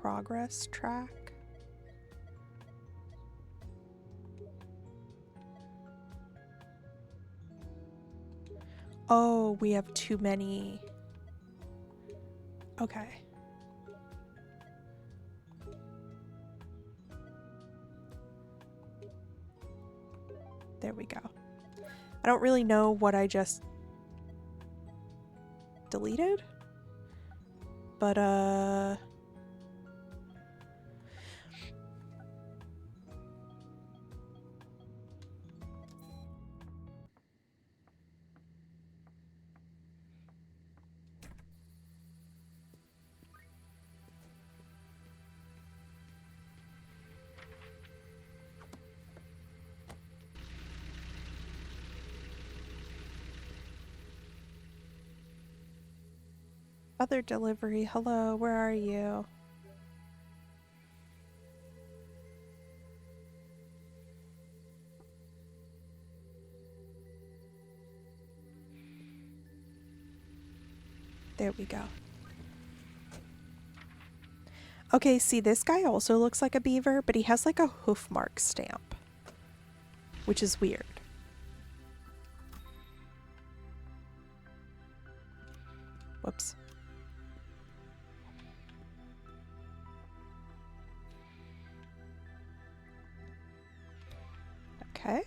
Progress track. Oh, we have too many. Okay. There we go. I don't really know what I just deleted, but other delivery. Hello, where are you? There we go. Okay, see, this guy also looks like a beaver, but he has like a hoof mark stamp, which is weird. Whoops. Okay.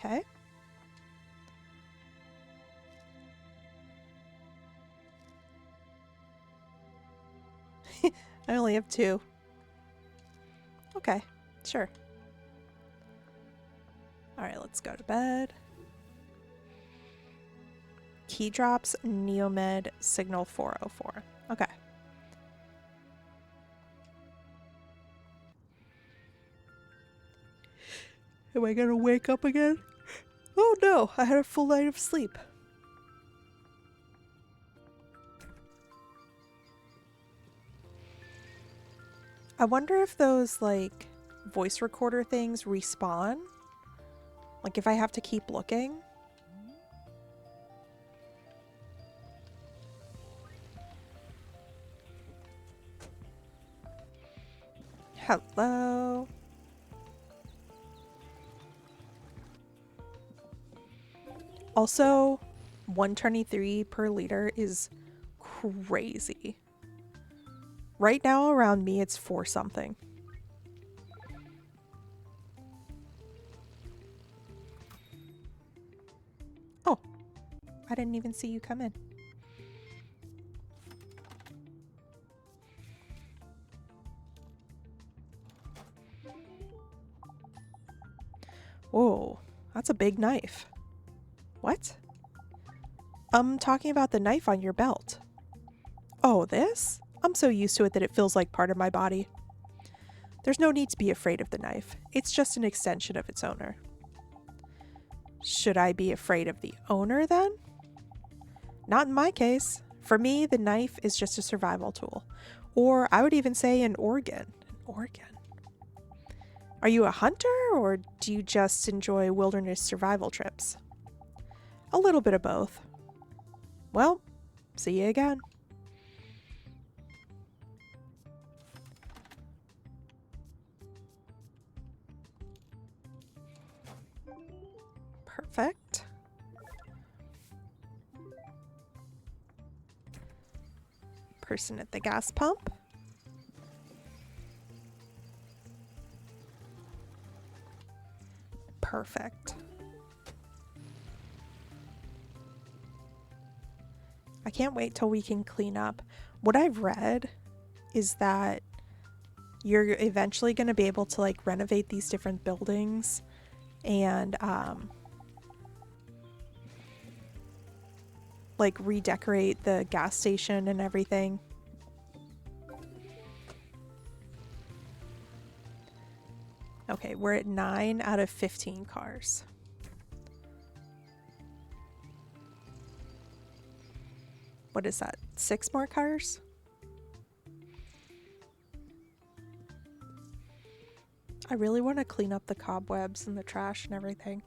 Okay. I only have 2. Okay, sure. Alright, let's go to bed. Key drops, Neomed, signal 404. Okay. Am I gonna wake up again? Oh no, I had a full night of sleep. I wonder if those, like, voice recorder things respawn? Like, if I have to keep looking? Hello? Also, 123 per liter is crazy. Right now around me it's 4 something. Oh, I didn't even see you come in. Whoa, that's a big knife. What? I'm talking about the knife on your belt. Oh, this? I'm so used to it that it feels like part of my body. There's no need to be afraid of the knife. It's just an extension of its owner. Should I be afraid of the owner then? Not in my case. For me, the knife is just a survival tool. Or I would even say an organ. An organ. Are you a hunter or do you just enjoy wilderness survival trips? A little bit of both. Well, see you again. Perfect. Person at the gas pump. Perfect. I can't wait till we can clean up. What I've read is that you're eventually going to be able to like renovate these different buildings and like redecorate the gas station and everything. Okay, we're at 9 out of 15 cars. What is that? 6 more cars? I really want to clean up the cobwebs and the trash and everything.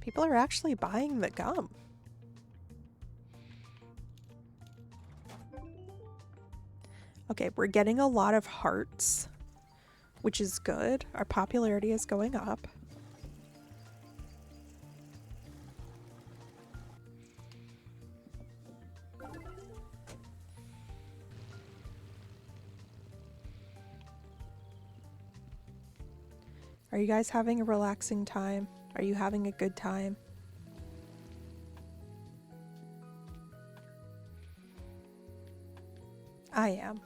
People are actually buying the gum. Okay, we're getting a lot of hearts, which is good. Our popularity is going up. Are you guys having a relaxing time? Are you having a good time? I am.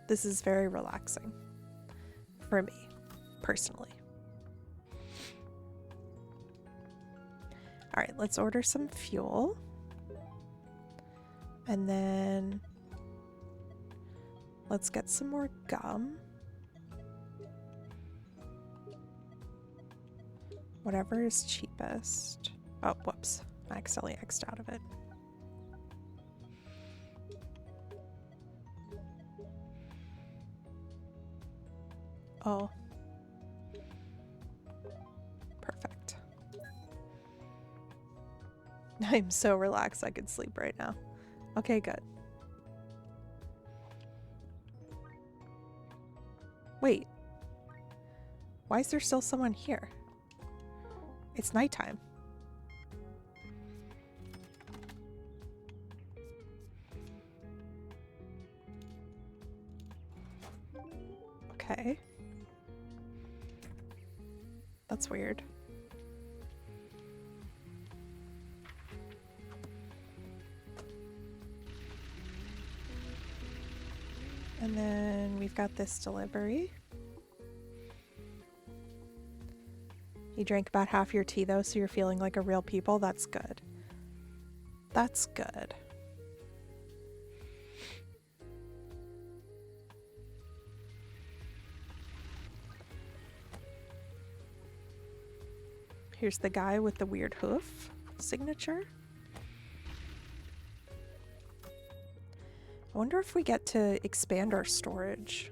This is very relaxing for me, personally. All right, let's order some fuel. And then let's get some more gum. Whatever is cheapest. Oh, whoops. I accidentally X'd out of it. Oh. Perfect. I'm so relaxed I could sleep right now. Okay, good. Wait. Why is there still someone here? It's nighttime. Okay. That's weird. And then we've got this delivery. You drank about half your tea though, so you're feeling like a real people. That's good. That's good. Here's the guy with the weird hoof signature. I wonder if we get to expand our storage.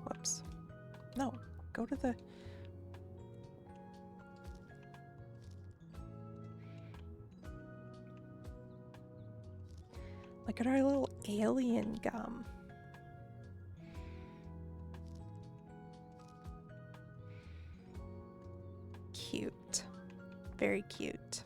Whoops. No, go to the... Look at our little alien gum. Cute. Very cute.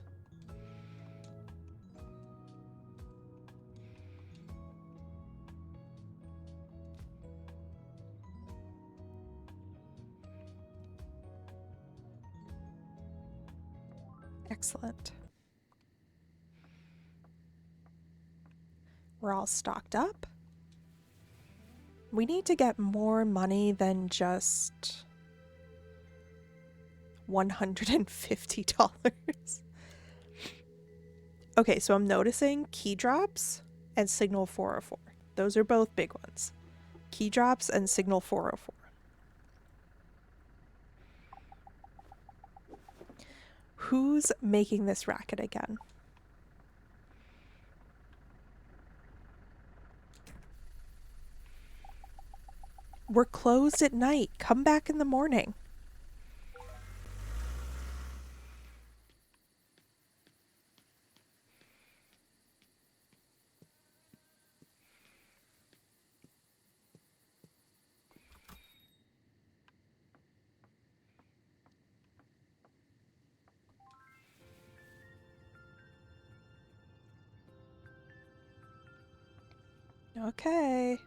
Excellent. We're all stocked up. We need to get more money than just $150. Okay, so I'm noticing key drops and signal 404. Those are both big ones. Key drops and signal 404. Who's making this racket again? We're closed at night. Come back in the morning. Okay.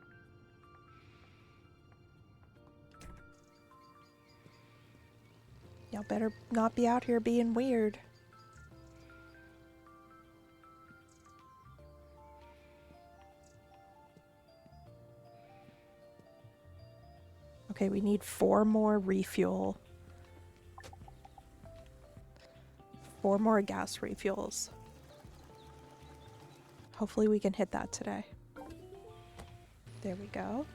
Y'all better not be out here being weird. Okay, we need 4 more refuel. 4 more gas refuels. Hopefully we can hit that today. There we go.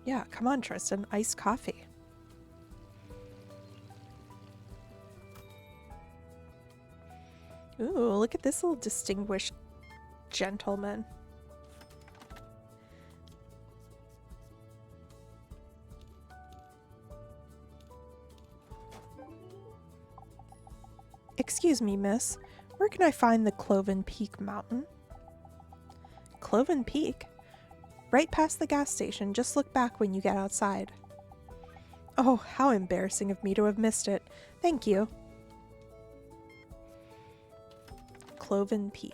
Yeah, come on, Tristan. Iced coffee. Ooh, look at this little distinguished gentleman. Excuse me, miss. Where can I find the Cloven Peak Mountain? Cloven Peak? Right past the gas station. Just look back when you get outside. Oh, how embarrassing of me to have missed it. Thank you. Cloven Peak.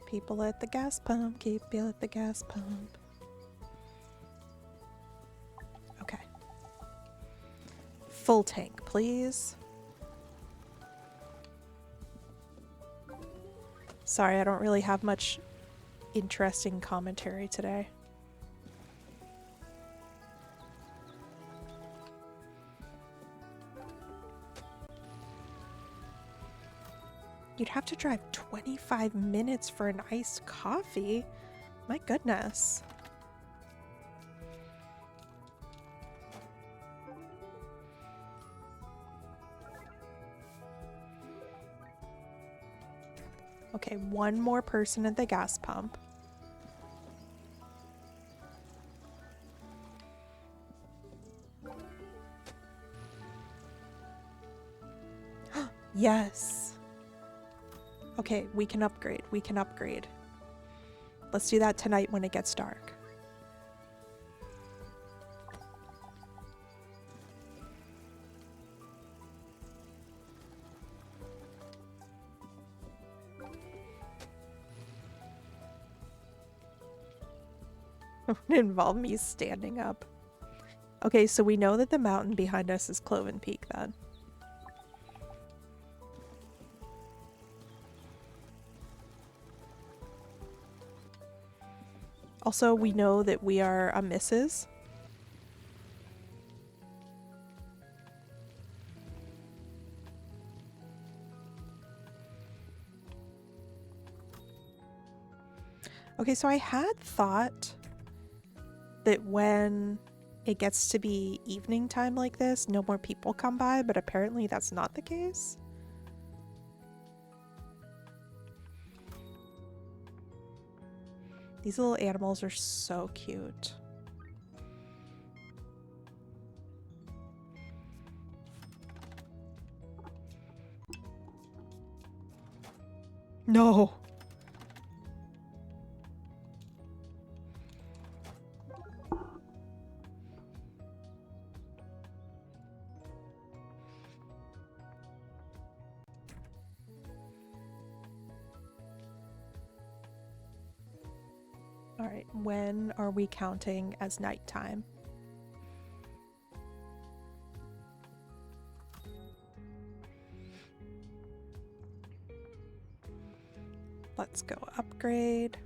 People at the gas pump, keep you at the gas pump. Okay. Full tank, please. Sorry, I don't really have much interesting commentary today. You'd have to drive 25 minutes for an iced coffee. My goodness. Okay, 1 more person at the gas pump. Yes. Okay, we can upgrade. We can upgrade. Let's do that tonight when it gets dark. would involve me standing up. Okay, so we know that the mountain behind us is Cloven Peak then. Also, we know that we are a Mrs. Okay, so I had thought that when it gets to be evening time like this, no more people come by, but apparently that's not the case. These little animals are so cute. No. All right, when are we counting as nighttime? Let's go upgrade.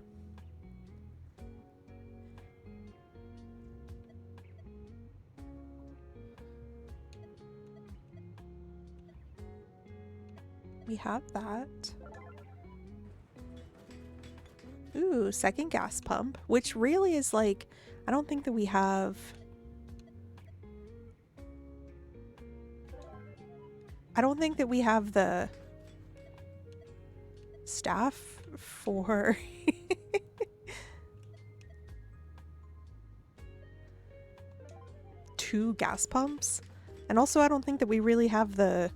We have that. Ooh, second gas pump, which really is like, I don't think that we have... I don't think that we have the staff for... two gas pumps. And also I don't think that we really have the...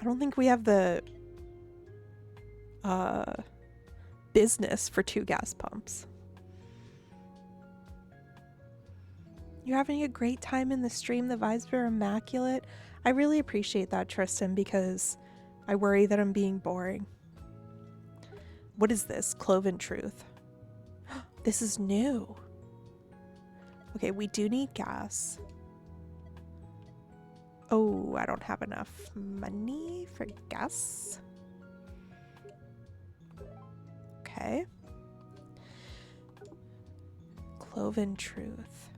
I don't think we have the business for two gas pumps. You're having a great time in the stream. The vibes were immaculate. I really appreciate that, Tristan, because I worry that I'm being boring. What is this? Cloven Truth. This is new. Okay, we do need gas. Oh, I don't have enough money for gas. Okay. Cloven Truth.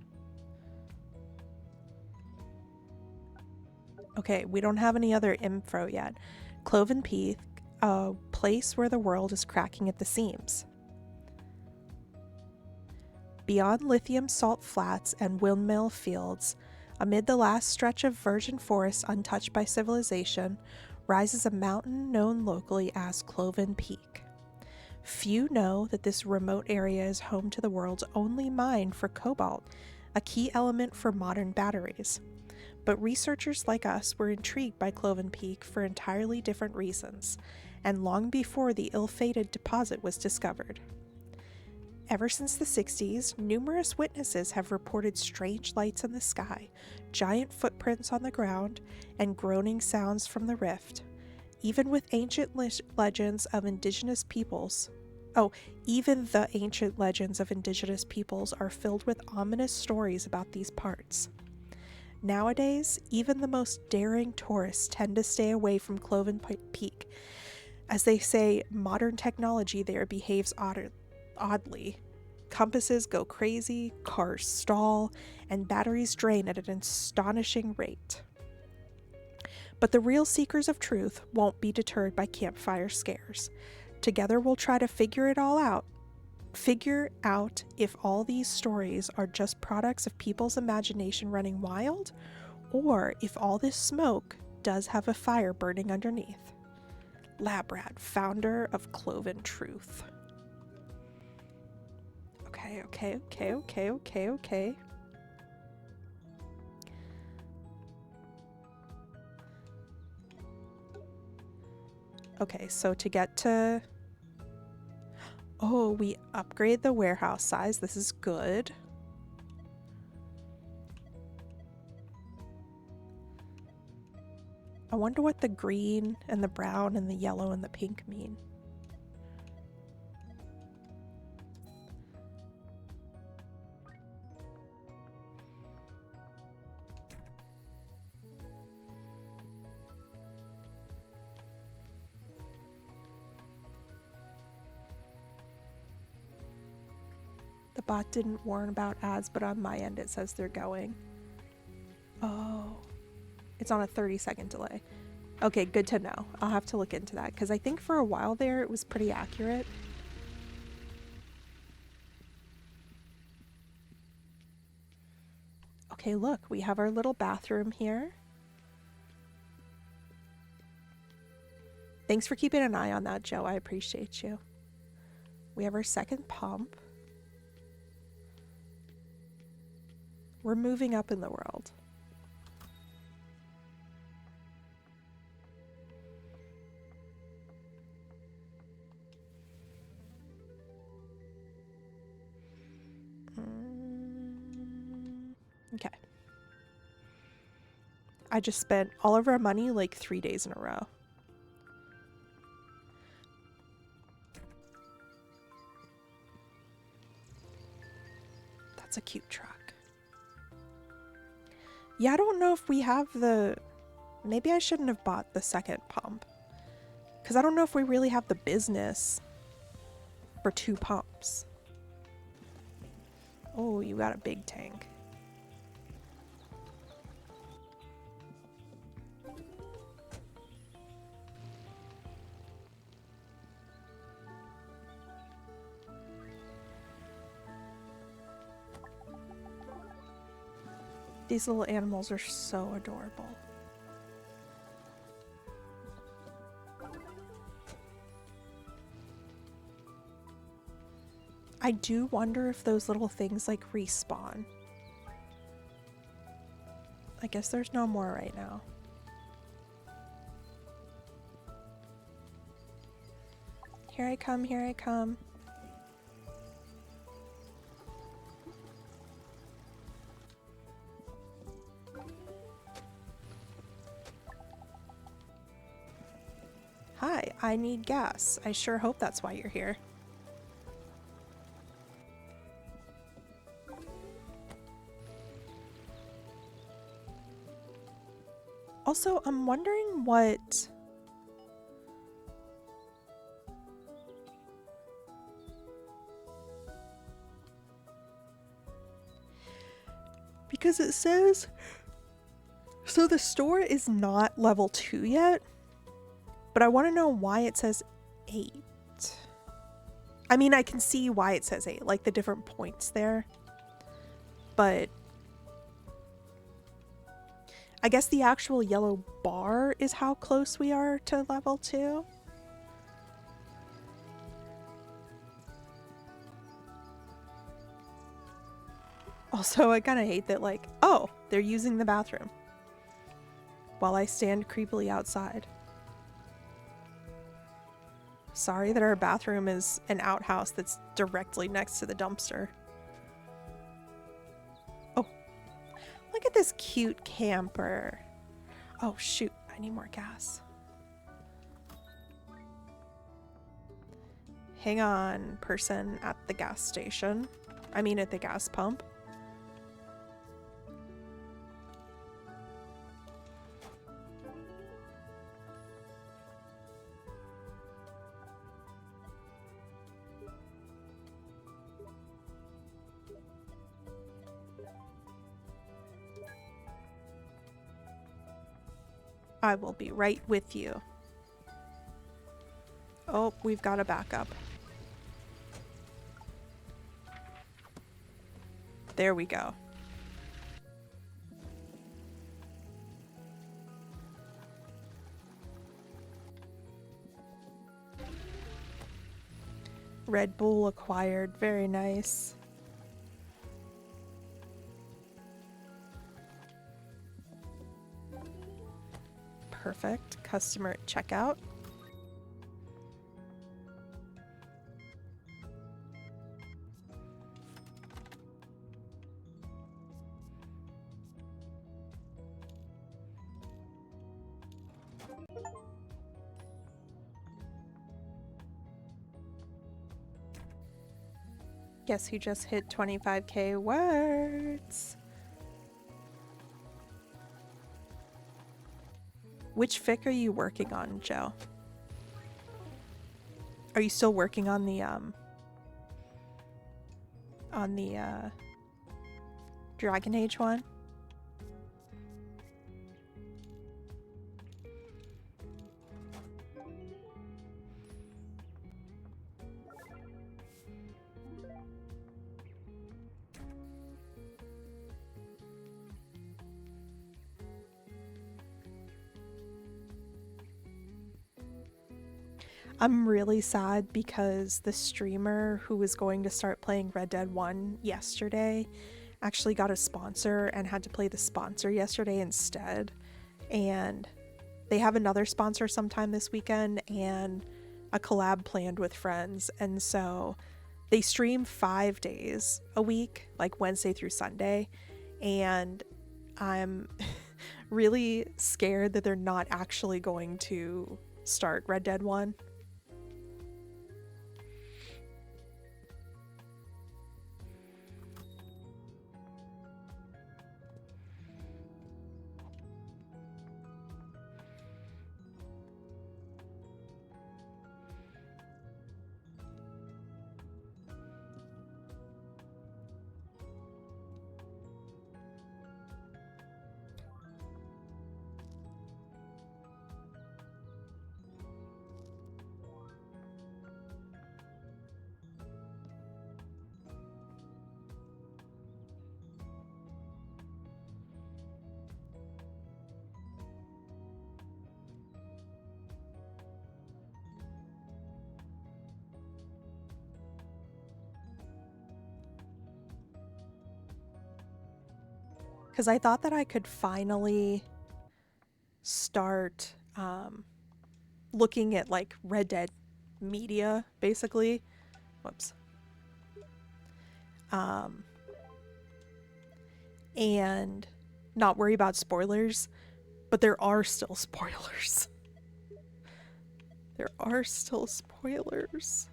Okay, we don't have any other info yet. Cloven Peak, a place where the world is cracking at the seams. Beyond lithium salt flats and windmill fields, amid the last stretch of virgin forest untouched by civilization, rises a mountain known locally as Cloven Peak. Few know that this remote area is home to the world's only mine for cobalt, a key element for modern batteries. But researchers like us were intrigued by Cloven Peak for entirely different reasons, and long before the ill-fated deposit was discovered. Ever since the 60s, numerous witnesses have reported strange lights in the sky, giant footprints on the ground, and groaning sounds from the rift. Even with ancient legends of indigenous peoples, even the ancient legends of indigenous peoples are filled with ominous stories about these parts. Nowadays, even the most daring tourists tend to stay away from Cloven Peak. As they say, modern technology there behaves oddly. Compasses go crazy, cars stall, and batteries drain at an astonishing rate. But the real seekers of truth won't be deterred by campfire scares. Together we'll try to figure out if all these stories are just products of people's imagination running wild, or if all this smoke does have a fire burning underneath. Labrat, founder of Cloven Truth. Okay. Okay, so to get to... Oh, we upgrade the warehouse size. This is good. I wonder what the green and the brown and the yellow and the pink mean. The bot didn't warn about ads, but on my end it says they're going. Oh, it's on a 30-second delay. Okay, good to know. I'll have to look into that because I think for a while there it was pretty accurate. Okay, look, we have our little bathroom here. Thanks for keeping an eye on that, Joe. I appreciate you. We have our second pump. We're moving up in the world. Okay. I just spent all of our money like 3 days in a row. That's a cute truck. Yeah, I don't know if we have the... Maybe I shouldn't have bought the second pump. Because I don't know if we really have the business for 2 pumps. Oh, you got a big tank. These little animals are so adorable. I do wonder if those little things like respawn. I guess there's no more right now. Here I come, here I come. Hi, I need gas. I sure hope that's why you're here. Also, I'm wondering what... Because it says... So the store is not level 2 yet, but I want to know why it says 8. I mean, I can see why it says 8, like the different points there, but... I guess the actual yellow bar is how close we are to level 2. Also, I kind of hate that, like, oh, they're using the bathroom while I stand creepily outside. Sorry that our bathroom is an outhouse that's directly next to the dumpster. Oh, look at this cute camper. Oh, shoot, I need more gas. Hang on, person at the gas station. I mean, at the gas pump. I will be right with you. Oh, we've got a backup. There we go. Red Bull acquired. Very nice. Perfect. Customer at checkout. Guess who just hit 25k words? Which fic are you working on, Joe? Are you still working on the on the Dragon Age one. I'm really sad because the streamer who was going to start playing Red Dead 1 yesterday actually got a sponsor and had to play the sponsor yesterday instead. And they have another sponsor sometime this weekend and a collab planned with friends. And so they stream 5 days a week, like Wednesday through Sunday. And I'm really scared that they're not actually going to start Red Dead 1. Because I thought that I could finally start looking at like Red Dead media, basically. Whoops. And not worry about spoilers, but there are still spoilers. There are still spoilers.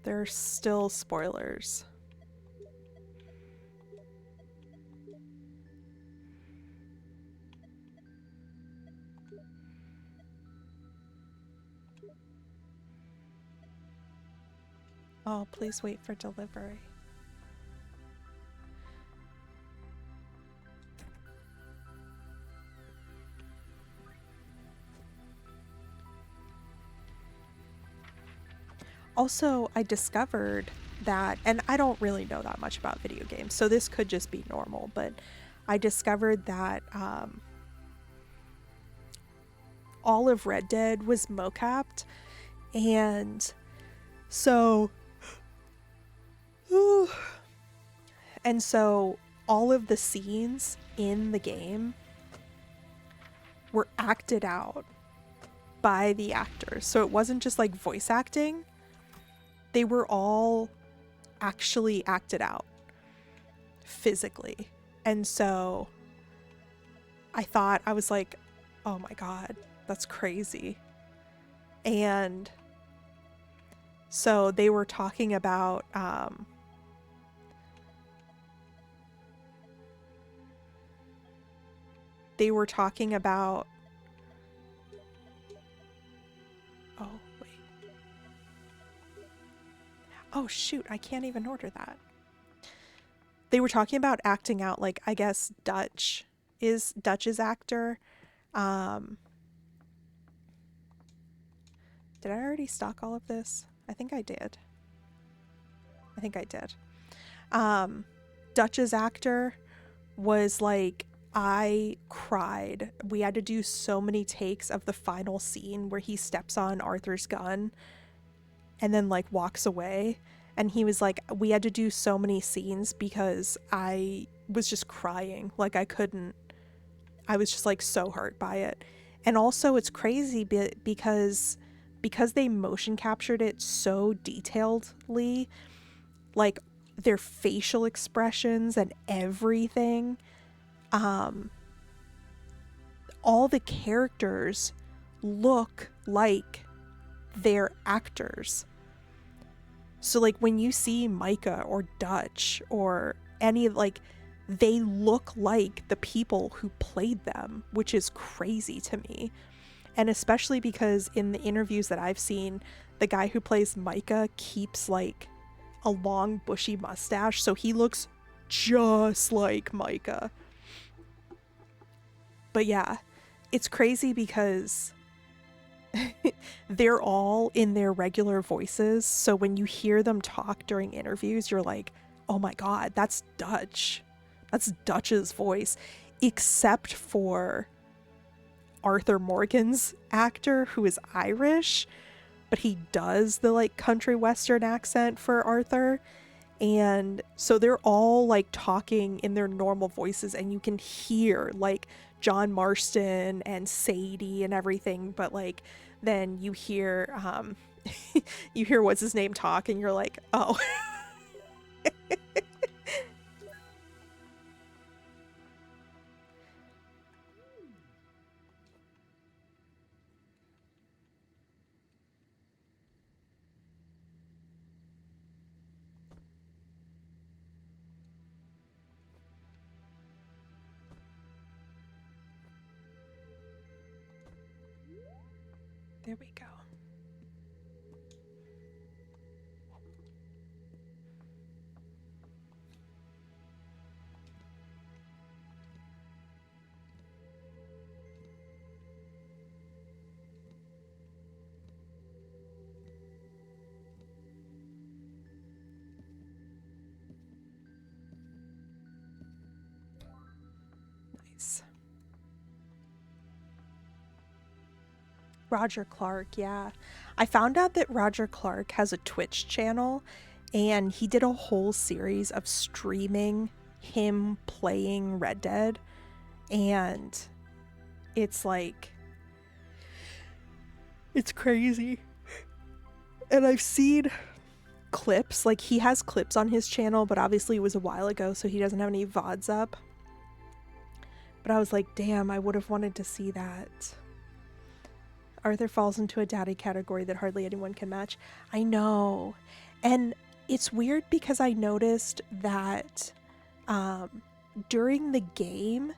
There are still spoilers. Oh, please wait for delivery. Also, I discovered that, and I don't really know that much about video games, so this could just be normal, but I discovered that all of Red Dead was mocapped, and so all of the scenes in the game were acted out by the actors. So it wasn't just like voice acting. They were all actually acted out physically. And so I was like, oh my God, that's crazy. And so they were talking about oh wait, oh shoot, I can't even order that. They were talking about acting out, like, I guess Dutch's actor. Did I already stock all of this? I think I did. Dutch's actor was like, I cried. We had to do so many takes of the final scene where he steps on Arthur's gun and then like walks away. And he was like, we had to do so many scenes because I was just crying. Like I was just like so hurt by it. And also it's crazy because they motion captured it so detailedly, like their facial expressions and everything, all the characters look like they're actors. So like when you see Micah or Dutch or any, like, they look like the people who played them, which is crazy to me. And especially because in the interviews that I've seen, the guy who plays Micah keeps like a long bushy mustache, so he looks just like Micah. But yeah, it's crazy because they're all in their regular voices, so when you hear them talk during interviews, you're like, oh my god, that's Dutch. That's Dutch's voice. Except for Arthur Morgan's actor, who is Irish, but he does the like country western accent for Arthur. And so they're all like talking in their normal voices, and you can hear like John Marston and Sadie and everything, but like then you hear you hear what's his name talk, and you're like, oh. There we go. Nice. Roger Clark, yeah. I found out that Roger Clark has a Twitch channel, and he did a whole series of streaming him playing Red Dead, and it's like, it's crazy. And I've seen clips, like he has clips on his channel, but obviously it was a while ago, so he doesn't have any VODs up. But I was like, damn, I would have wanted to see that. Arthur falls into a daddy category that hardly anyone can match. I know. And it's weird because I noticed that during the game,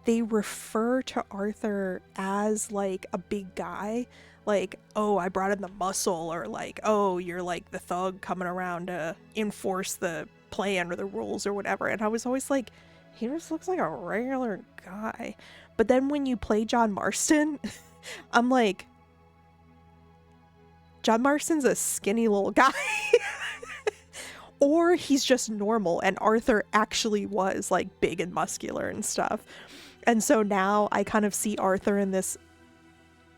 they refer to Arthur as like a big guy. Like, oh, I brought in the muscle, or like, oh, you're like the thug coming around to enforce the plan or the rules or whatever. And I was always like, he just looks like a regular guy. But then when you play John Marston, I'm like, John Marston's a skinny little guy. Or he's just normal, and Arthur actually was like big and muscular and stuff. And so now I kind of see Arthur in this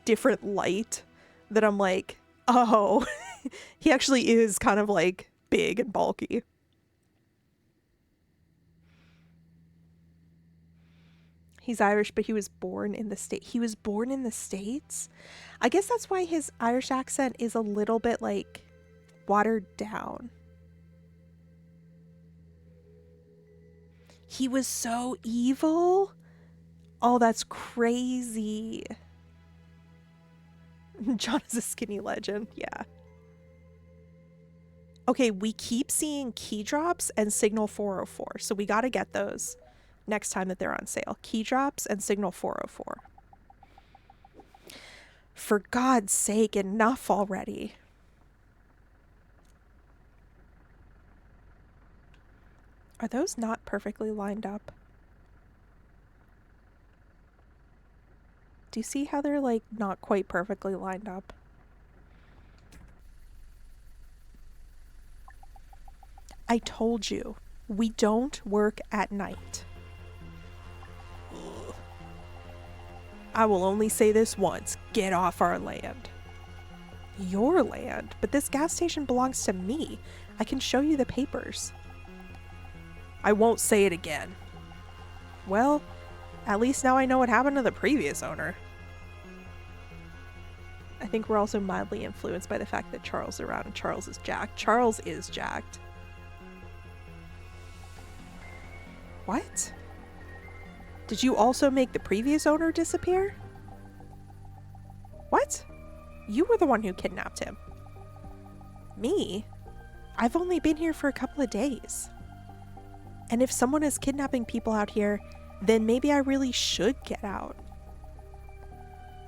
different light that I'm like, oh, he actually is kind of like big and bulky. He's Irish, but he was born in the States. He was born in the States? I guess that's why his Irish accent is a little bit, like, watered down. He was so evil? Oh, that's crazy. John is a skinny legend, yeah. Okay, we keep seeing key drops and Signal 404, so we gotta get those next time that they're on sale. Key drops and Signal 404. For God's sake, enough already. Are those not perfectly lined up? Do you see how they're like not quite perfectly lined up? I told you, we don't work at night. Ugh. I will only say this once. Get off our land. Your land? But this gas station belongs to me. I can show you the papers. I won't say it again. Well, at least now I know what happened to the previous owner. I think we're also mildly influenced by the fact that Charles is around and Charles is jacked. Charles is jacked. What? Did you also make the previous owner disappear? What? You were the one who kidnapped him. Me? I've only been here for a couple of days. And if someone is kidnapping people out here, then maybe I really should get out.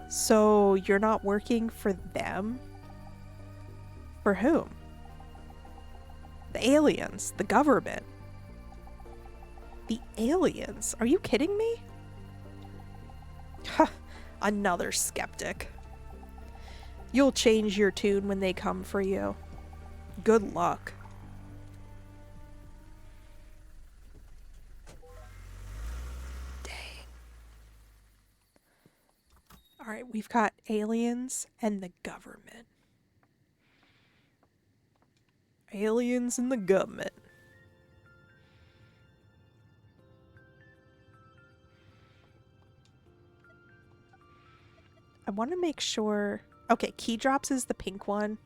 So you're not working for them? For whom? The aliens, the government. The aliens? Are you kidding me? Ha, another skeptic. You'll change your tune when they come for you. Good luck. Dang. Alright, we've got aliens and the government. Aliens and the government. I want to make sure... Okay, key drops is the pink one.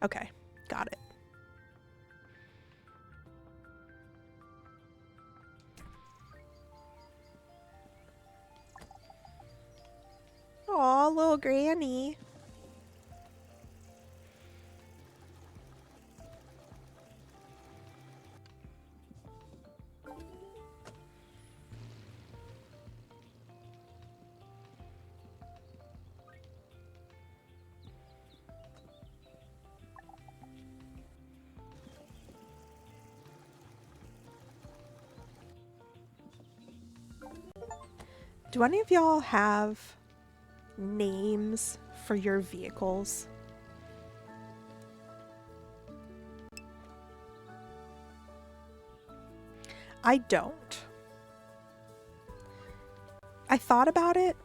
Okay, got it. Aw, little granny. Do any of y'all have names for your vehicles? I don't. I thought about it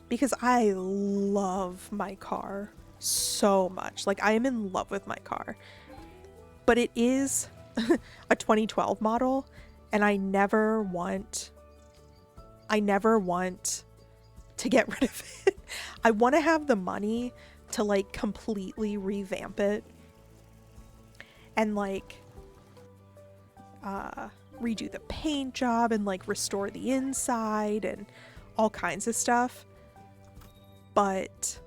because I love my car so much. Like, I am in love with my car. But it is a 2012 model, and I never want to get rid of it. I want to have the money to like completely revamp it and like redo the paint job and like restore the inside and all kinds of stuff. But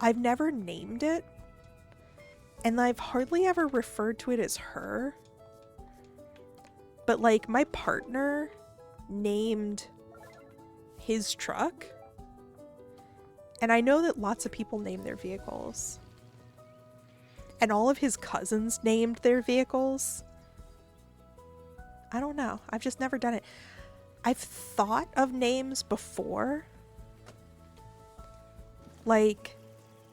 I've never named it, and I've hardly ever referred to it as her. But like my partner named his truck, and I know that lots of people name their vehicles, and all of his cousins named their vehicles. I don't know, I've just never done it. I've thought of names before, like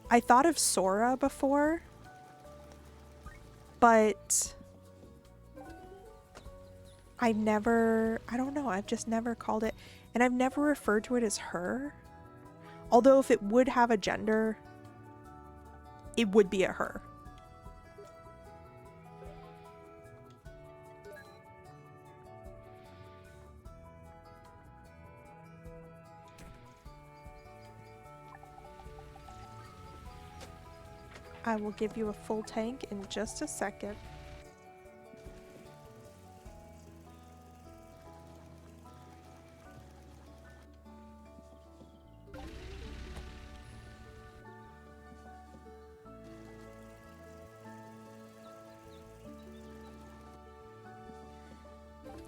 I thought of Sora before, but I don't know, I've just never called it. And I've never referred to it as her. Although if it would have a gender, it would be a her. I will give you a full tank in just a second.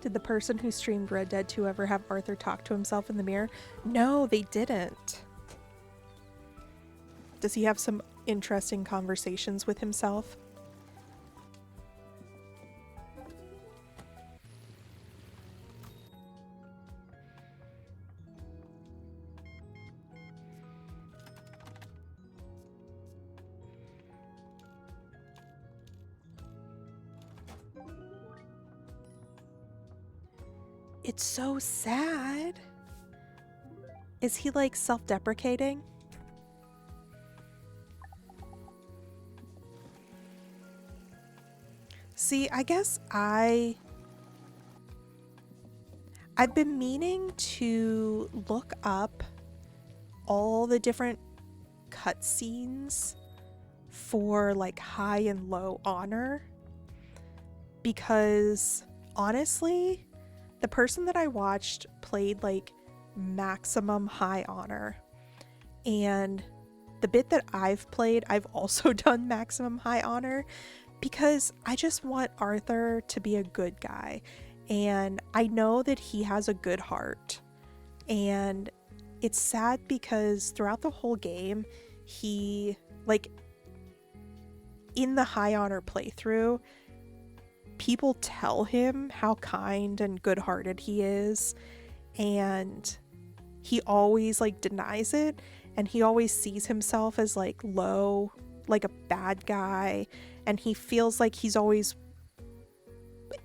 Did the person who streamed Red Dead 2 ever have Arthur talk to himself in the mirror? No, they didn't. Does he have some interesting conversations with himself? It's so sad. Is he like self-deprecating? See, I guess I've been meaning to look up all the different cutscenes for like high and low honor, because honestly, the person that I watched played like maximum high honor, and the bit that I've played, I've also done maximum high honor, because I just want Arthur to be a good guy, and I know that he has a good heart, and it's sad because throughout the whole game, he, like, in the High Honor playthrough, people tell him how kind and good-hearted he is, and he always, like, denies it, and he always sees himself as, like, low, like a bad guy, and he feels like he's always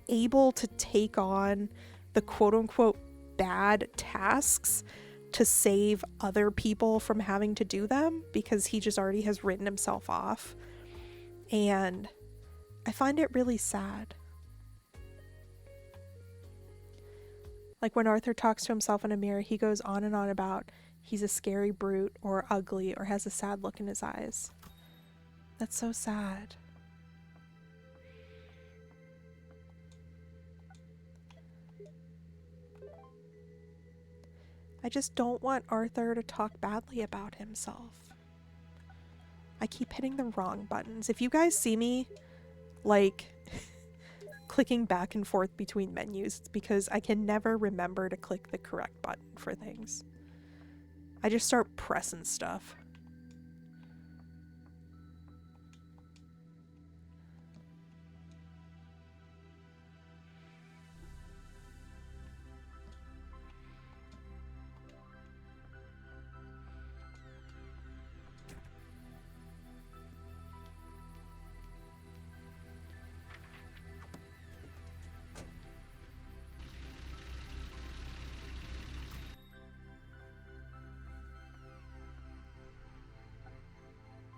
able to take on the quote-unquote bad tasks to save other people from having to do them, because he just already has written himself off. And I find it really sad. Like when Arthur talks to himself in a mirror, he goes on and on about he's a scary brute or ugly or has a sad look in his eyes. That's so sad. I just don't want Arthur to talk badly about himself. I keep hitting the wrong buttons. If you guys see me, like, clicking back and forth between menus, it's because I can never remember to click the correct button for things. I just start pressing stuff.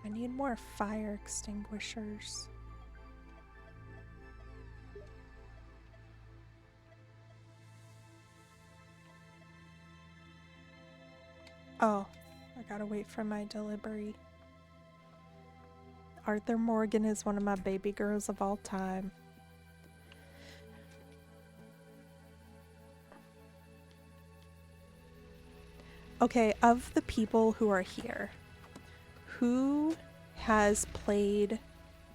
I need more fire extinguishers. Oh, I gotta wait for my delivery. Arthur Morgan is one of my baby girls of all time. Okay, of the people who are here, who has played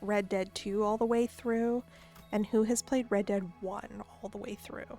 Red Dead 2 all the way through, and who has played Red Dead 1 all the way through?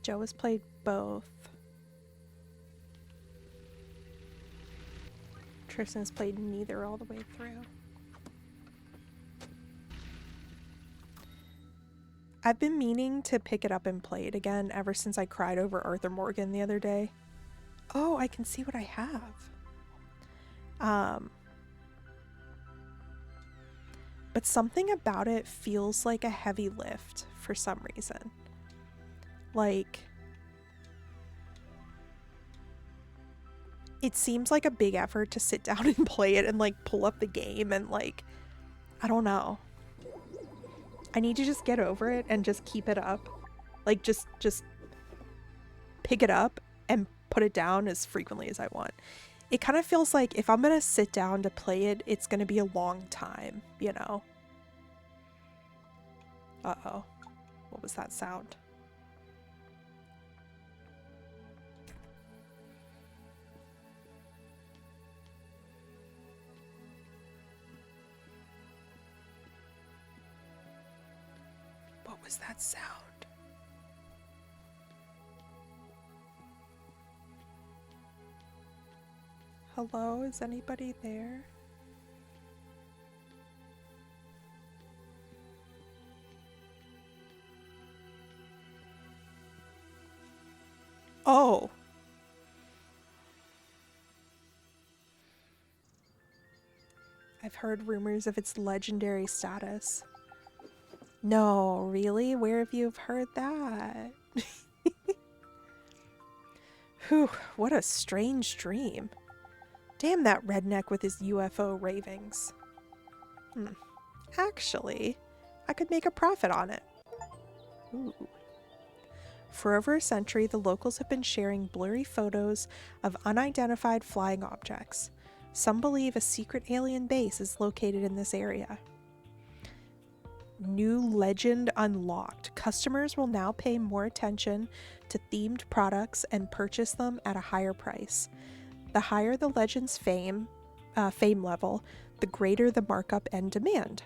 Joe has played both. Tristan has played neither all the way through. I've been meaning to pick it up and play it again ever since I cried over Arthur Morgan the other day. Oh, I can see what I have. But something about it feels like a heavy lift for some reason. Like, it seems like a big effort to sit down and play it and like pull up the game and like, I don't know. I need to just get over it and just keep it up. Like just pick it up and put it down as frequently as I want. It kind of feels like if I'm gonna sit down to play it, it's gonna be a long time, you know? Uh-oh. What was that sound? What was that sound? Hello, is anybody there? Oh. I've heard rumors of its legendary status. No, really? Where have you heard that? Whew, what a strange dream. Damn that redneck with his UFO ravings. Actually, I could make a profit on it. Ooh. For over a century, the locals have been sharing blurry photos of unidentified flying objects. Some believe a secret alien base is located in this area. New legend unlocked. Customers will now pay more attention to themed products and purchase them at a higher price. The higher the legend's fame level, the greater the markup and demand.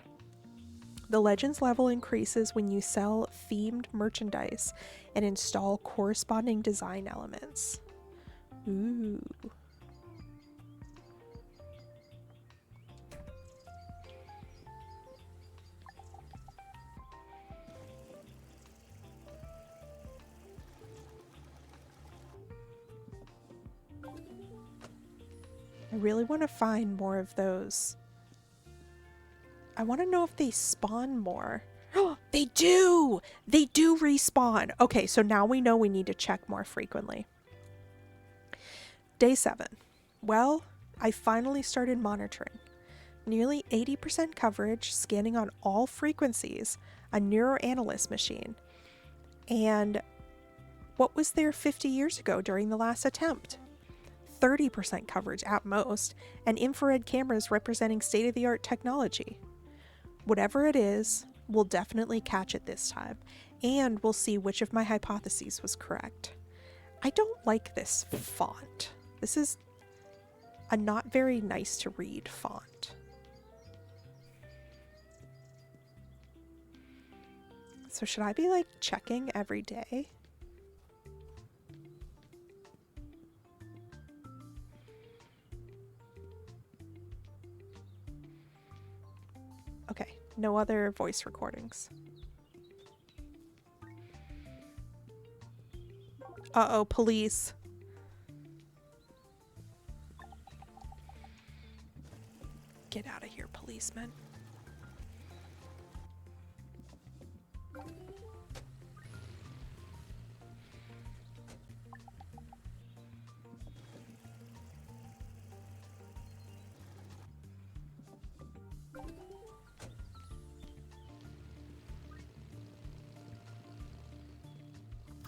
The legend's level increases when you sell themed merchandise and install corresponding design elements. Ooh. I really want to find more of those. I want to know if they spawn more. They do! They do respawn. Okay, so now we know we need to check more frequently. Day 7. Well, I finally started monitoring. Nearly 80% coverage, scanning on all frequencies, a neuroanalyst machine. And what was there 50 years ago during the last attempt? 30% coverage at most, and infrared cameras representing state-of-the-art technology. Whatever it is, we'll definitely catch it this time, and we'll see which of my hypotheses was correct. I don't like this font. This is a not very nice to read font. So should I be like checking every day? Okay, no other voice recordings. Uh-oh, police. Get out of here, policeman.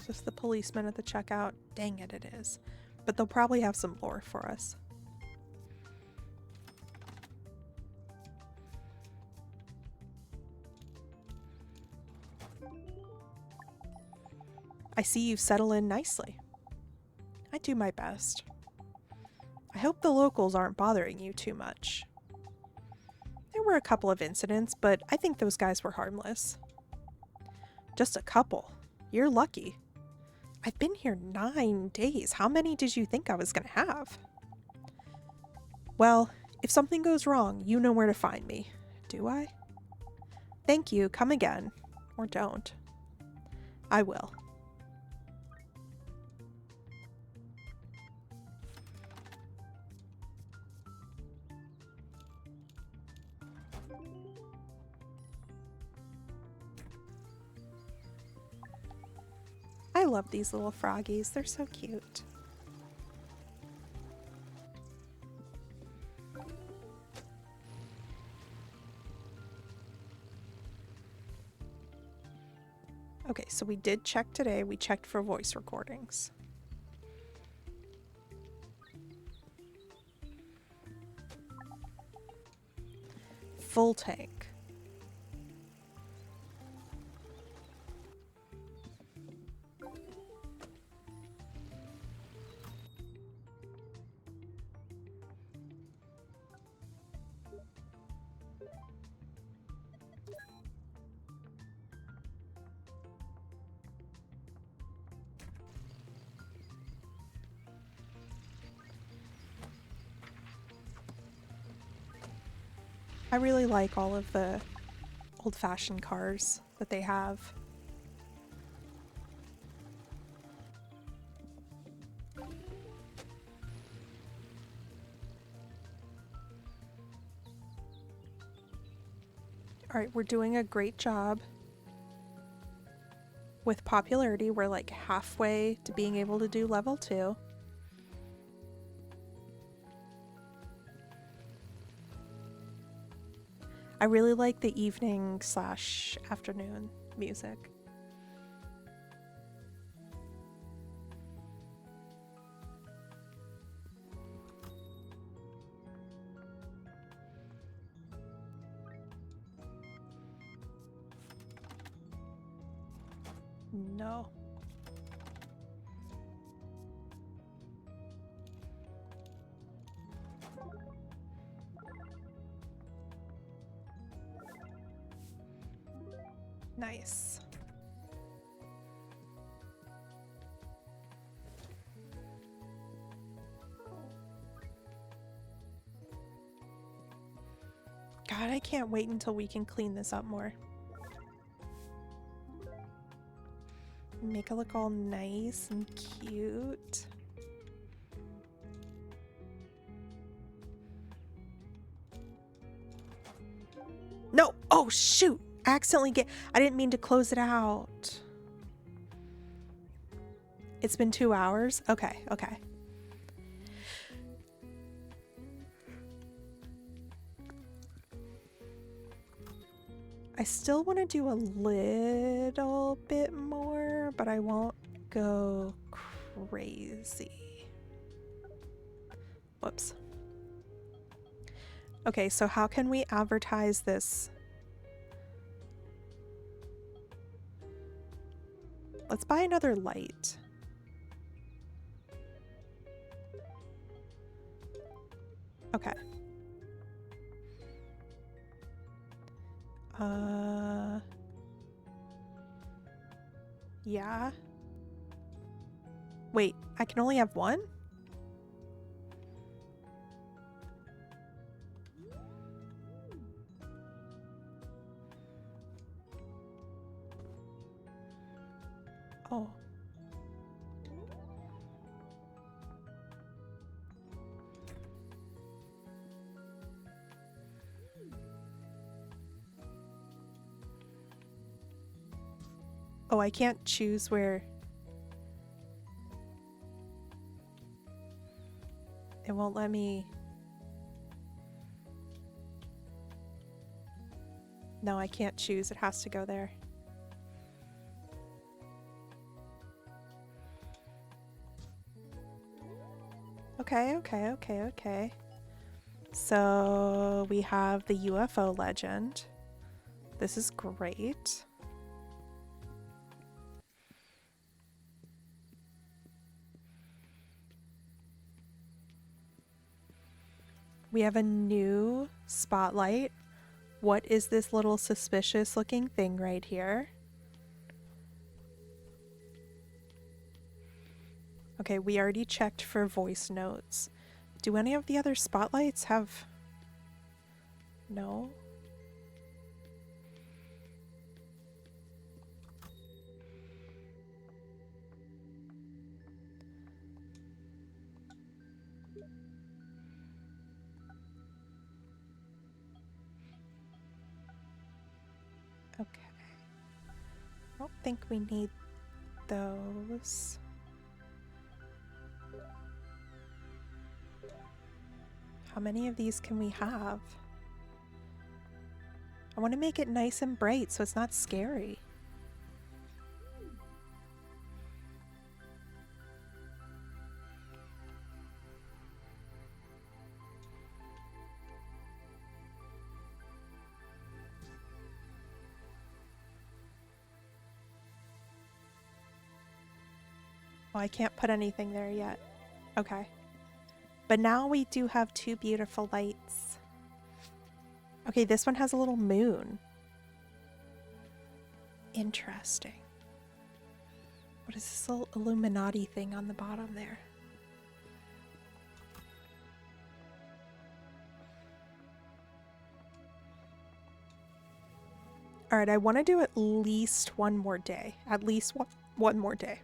Just the policeman at the checkout. Dang it, it is. But they'll probably have some lore for us. I see you settle in nicely. I do my best. I hope the locals aren't bothering you too much. There were a couple of incidents, but I think those guys were harmless. Just a couple. You're lucky. I've been here 9 days. How many did you think I was gonna have? Well, if something goes wrong, you know where to find me. Do I? Thank you. Come again. Or don't. I will. I love these little froggies. They're so cute. Okay, so we did check today. We checked for voice recordings. Full tank. I really like all of the old-fashioned cars that they have. Alright, we're doing a great job with popularity. We're like halfway to being able to do level 2. I really like the evening / afternoon music. No. Nice. God, I can't wait until we can clean this up more. Make it look all nice and cute. No! Oh, shoot! I didn't mean to close it out. It's been 2 hours? Okay, okay. I still want to do a little bit more, but I won't go crazy. Whoops. Okay, so how can we advertise this? Let's buy another light. Okay. Yeah. Wait, I can only have one? Oh. Oh, I can't choose where. It won't let me. No, I can't choose. It has to go there. Okay. So we have the UFO legend. This is great. We have a new spotlight. What is this little suspicious looking thing right here? Okay, we already checked for voice notes. Do any of the other spotlights have... No? Okay. I don't think we need those. How many of these can we have? I want to make it nice and bright so it's not scary. Oh, I can't put anything there yet. Okay. But now we do have 2 beautiful lights. Okay, this one has a little moon. Interesting. What is this little Illuminati thing on the bottom there? All right, I want to do at least one more day. At least one more day.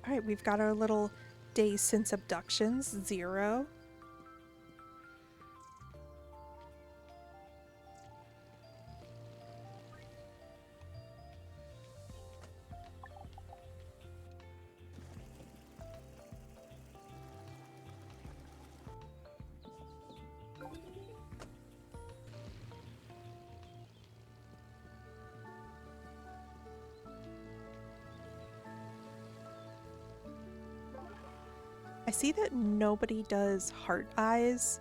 All right, we've got our little days since abductions, 0. see that nobody does heart eyes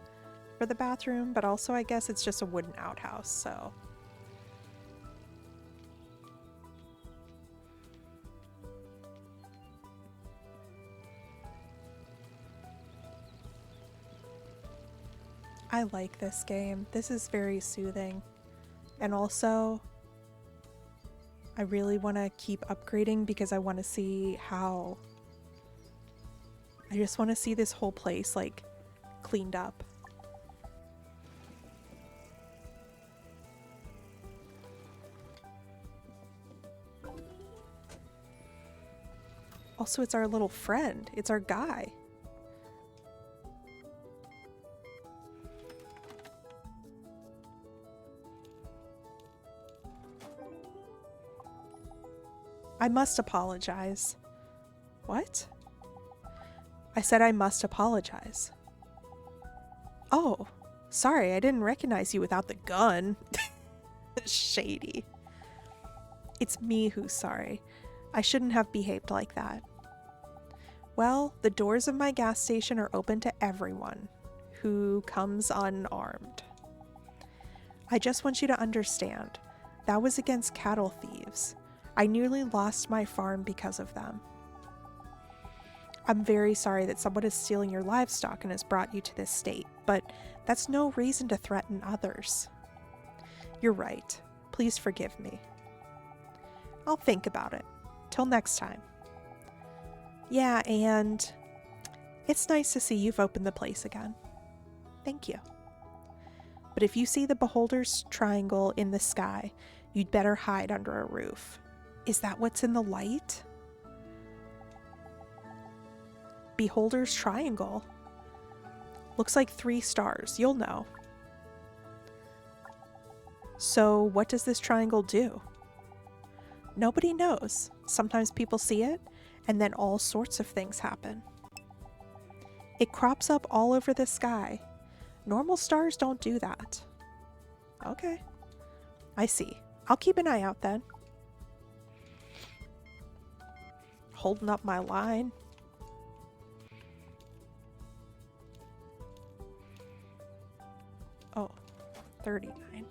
for the bathroom, but also I guess it's just a wooden outhouse, so. I like this game. This is very soothing. And also, I really want to keep upgrading because I want to see how... I just want to see this whole place, like, cleaned up. Also, it's our little friend. It's our guy. I must apologize. What? I said I must apologize. Oh, sorry, I didn't recognize you without the gun. Shady. It's me who's sorry. I shouldn't have behaved like that. Well, the doors of my gas station are open to everyone who comes unarmed. I just want you to understand, that was against cattle thieves. I nearly lost my farm because of them. I'm very sorry that someone is stealing your livestock and has brought you to this state, but that's no reason to threaten others. You're right. Please forgive me. I'll think about it. Till next time. Yeah, and it's nice to see you've opened the place again. Thank you. But if you see the Beholder's triangle in the sky, you'd better hide under a roof. Is that what's in the light? Beholder's triangle. Looks like 3 stars. You'll know. So what does this triangle do? Nobody knows. Sometimes people see it, and then all sorts of things happen. It crops up all over the sky. Normal stars don't do that. Okay. I see. I'll keep an eye out then. Holding up my line. Oh, 39.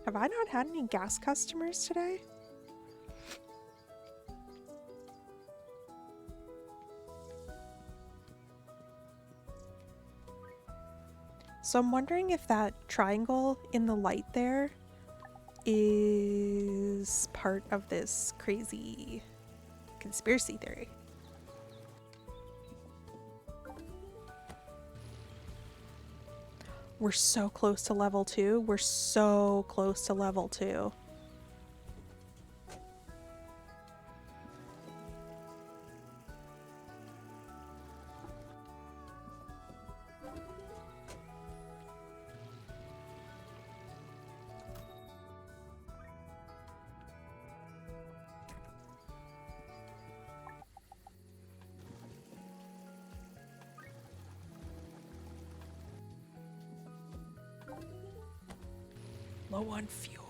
Have I not had any gas customers today? So I'm wondering if that triangle in the light there is part of this crazy conspiracy theory. We're so close to level 2. We're so close to level 2. Low on fuel.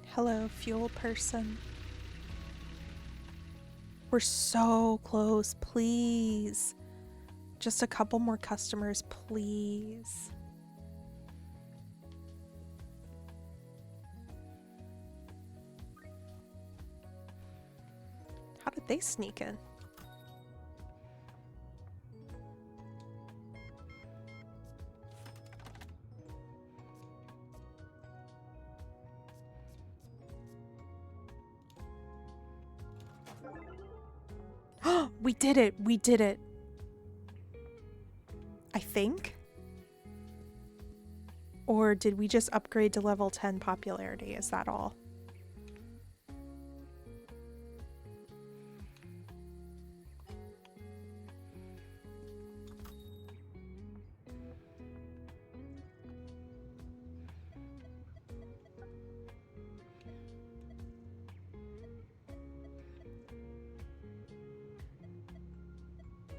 Hello, fuel person. We're so close, please. Just a couple more customers, please. How did they sneak in? We did it! We did it! I think? Or did we just upgrade to level 10 popularity? Is that all?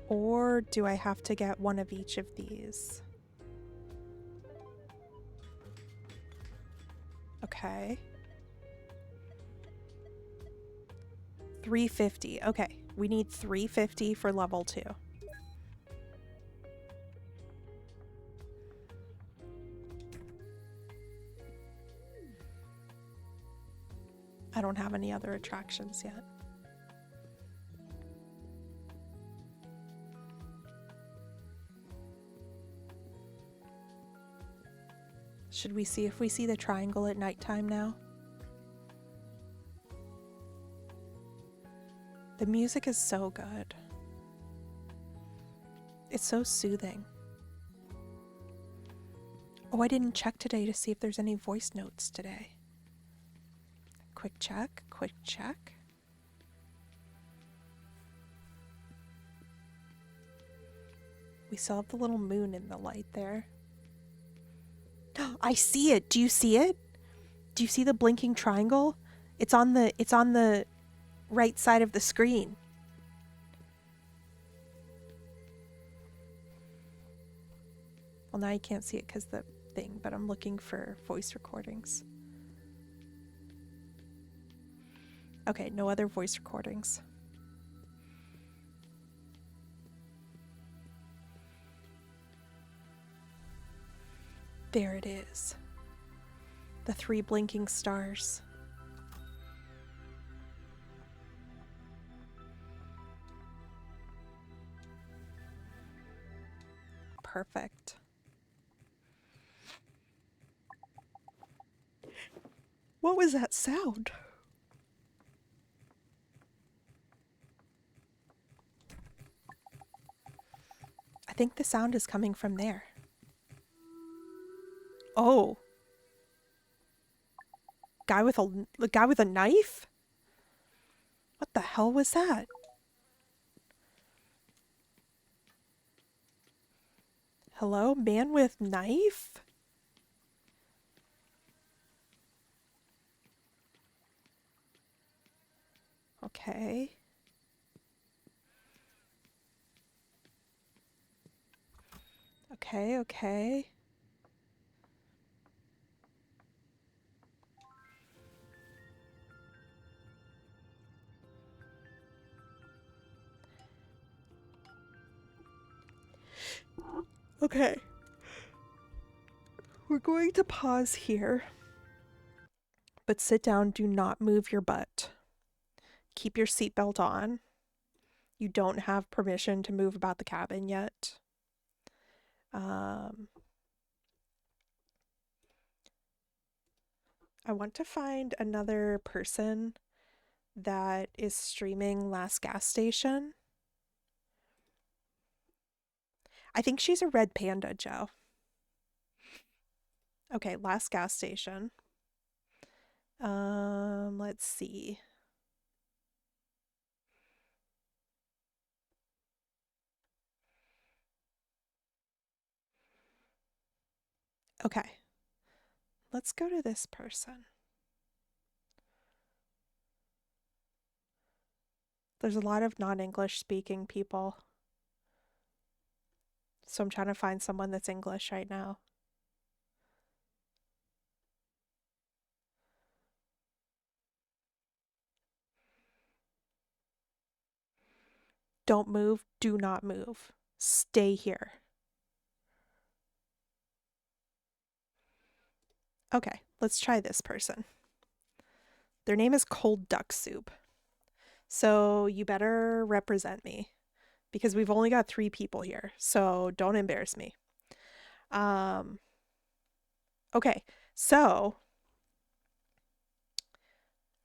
Or do I have to get one of each of these? Okay. 350. Okay, we need 350 for level 2. I don't have any other attractions yet. Should we see if we see the triangle at nighttime now? The music is so good. It's so soothing. Oh, I didn't check today to see if there's any voice notes today. Quick check, quick check. We still have the little moon in the light there. I see it. Do you see it? Do you see the blinking triangle? It's on the right side of the screen. Well, now you can't see it because the thing, but I'm looking for voice recordings. Okay, no other voice recordings. There it is. The 3 blinking stars. Perfect. What was that sound? I think the sound is coming from there. Oh. Guy with a knife? What the hell was that? Hello? Man with knife? Okay. Okay, okay. Okay. We're going to pause here. But sit down, do not move your butt. Keep your seatbelt on. You don't have permission to move about the cabin yet. I want to find another person that is streaming Last Gas Station. I think she's a red panda, Joe. Okay, Last Gas Station. Let's see. Okay. Let's go to this person. There's a lot of non-English speaking people. So I'm trying to find someone that's English right now. Don't move. Do not move. Stay here. Okay, let's try this person. Their name is Cold Duck Soup. So you better represent me because we've only got 3 people here. So don't embarrass me. Okay, so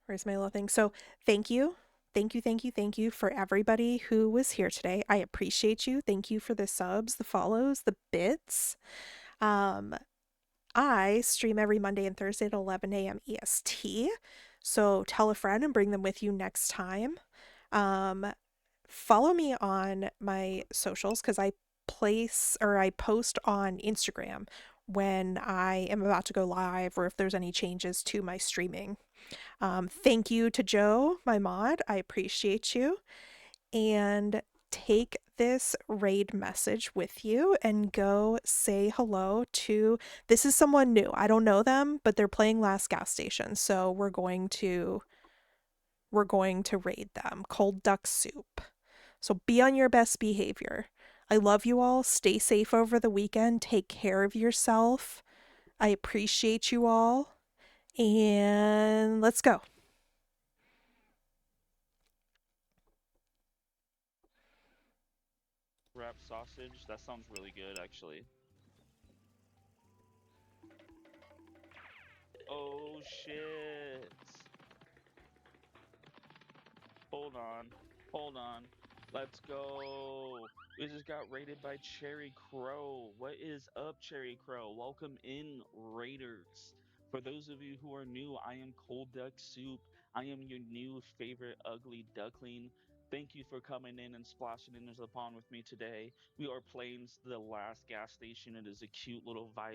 where's my little thing? So thank you. Thank you for everybody who was here today. I appreciate you. Thank you for the subs, the follows, the bits. I stream every Monday and Thursday at 11 a.m. EST. So tell a friend and bring them with you next time. Follow me on my socials because I post on Instagram when I am about to go live or if there's any changes to my streaming. Thank you to Joe, my mod. I appreciate you. And take this raid message with you and go say hello to. This is someone new. I don't know them, but they're playing Last Gas Station, so we're going to raid them. Cold duck soup. So be on your best behavior. I love you all. Stay safe over the weekend. Take care of yourself. I appreciate you all. And let's go. Wrap sausage. That sounds really good, actually. Oh shit. Hold on. Hold on. Let's go. We just got raided by Cherry Crow. What is up, Cherry Crow? Welcome in, Raiders. For those of you who are new, I am Cold Duck Soup. I am your new favorite ugly duckling. Thank you for coming in and splashing into the pond with me today. We are playing the last gas station. It is a cute little vibe.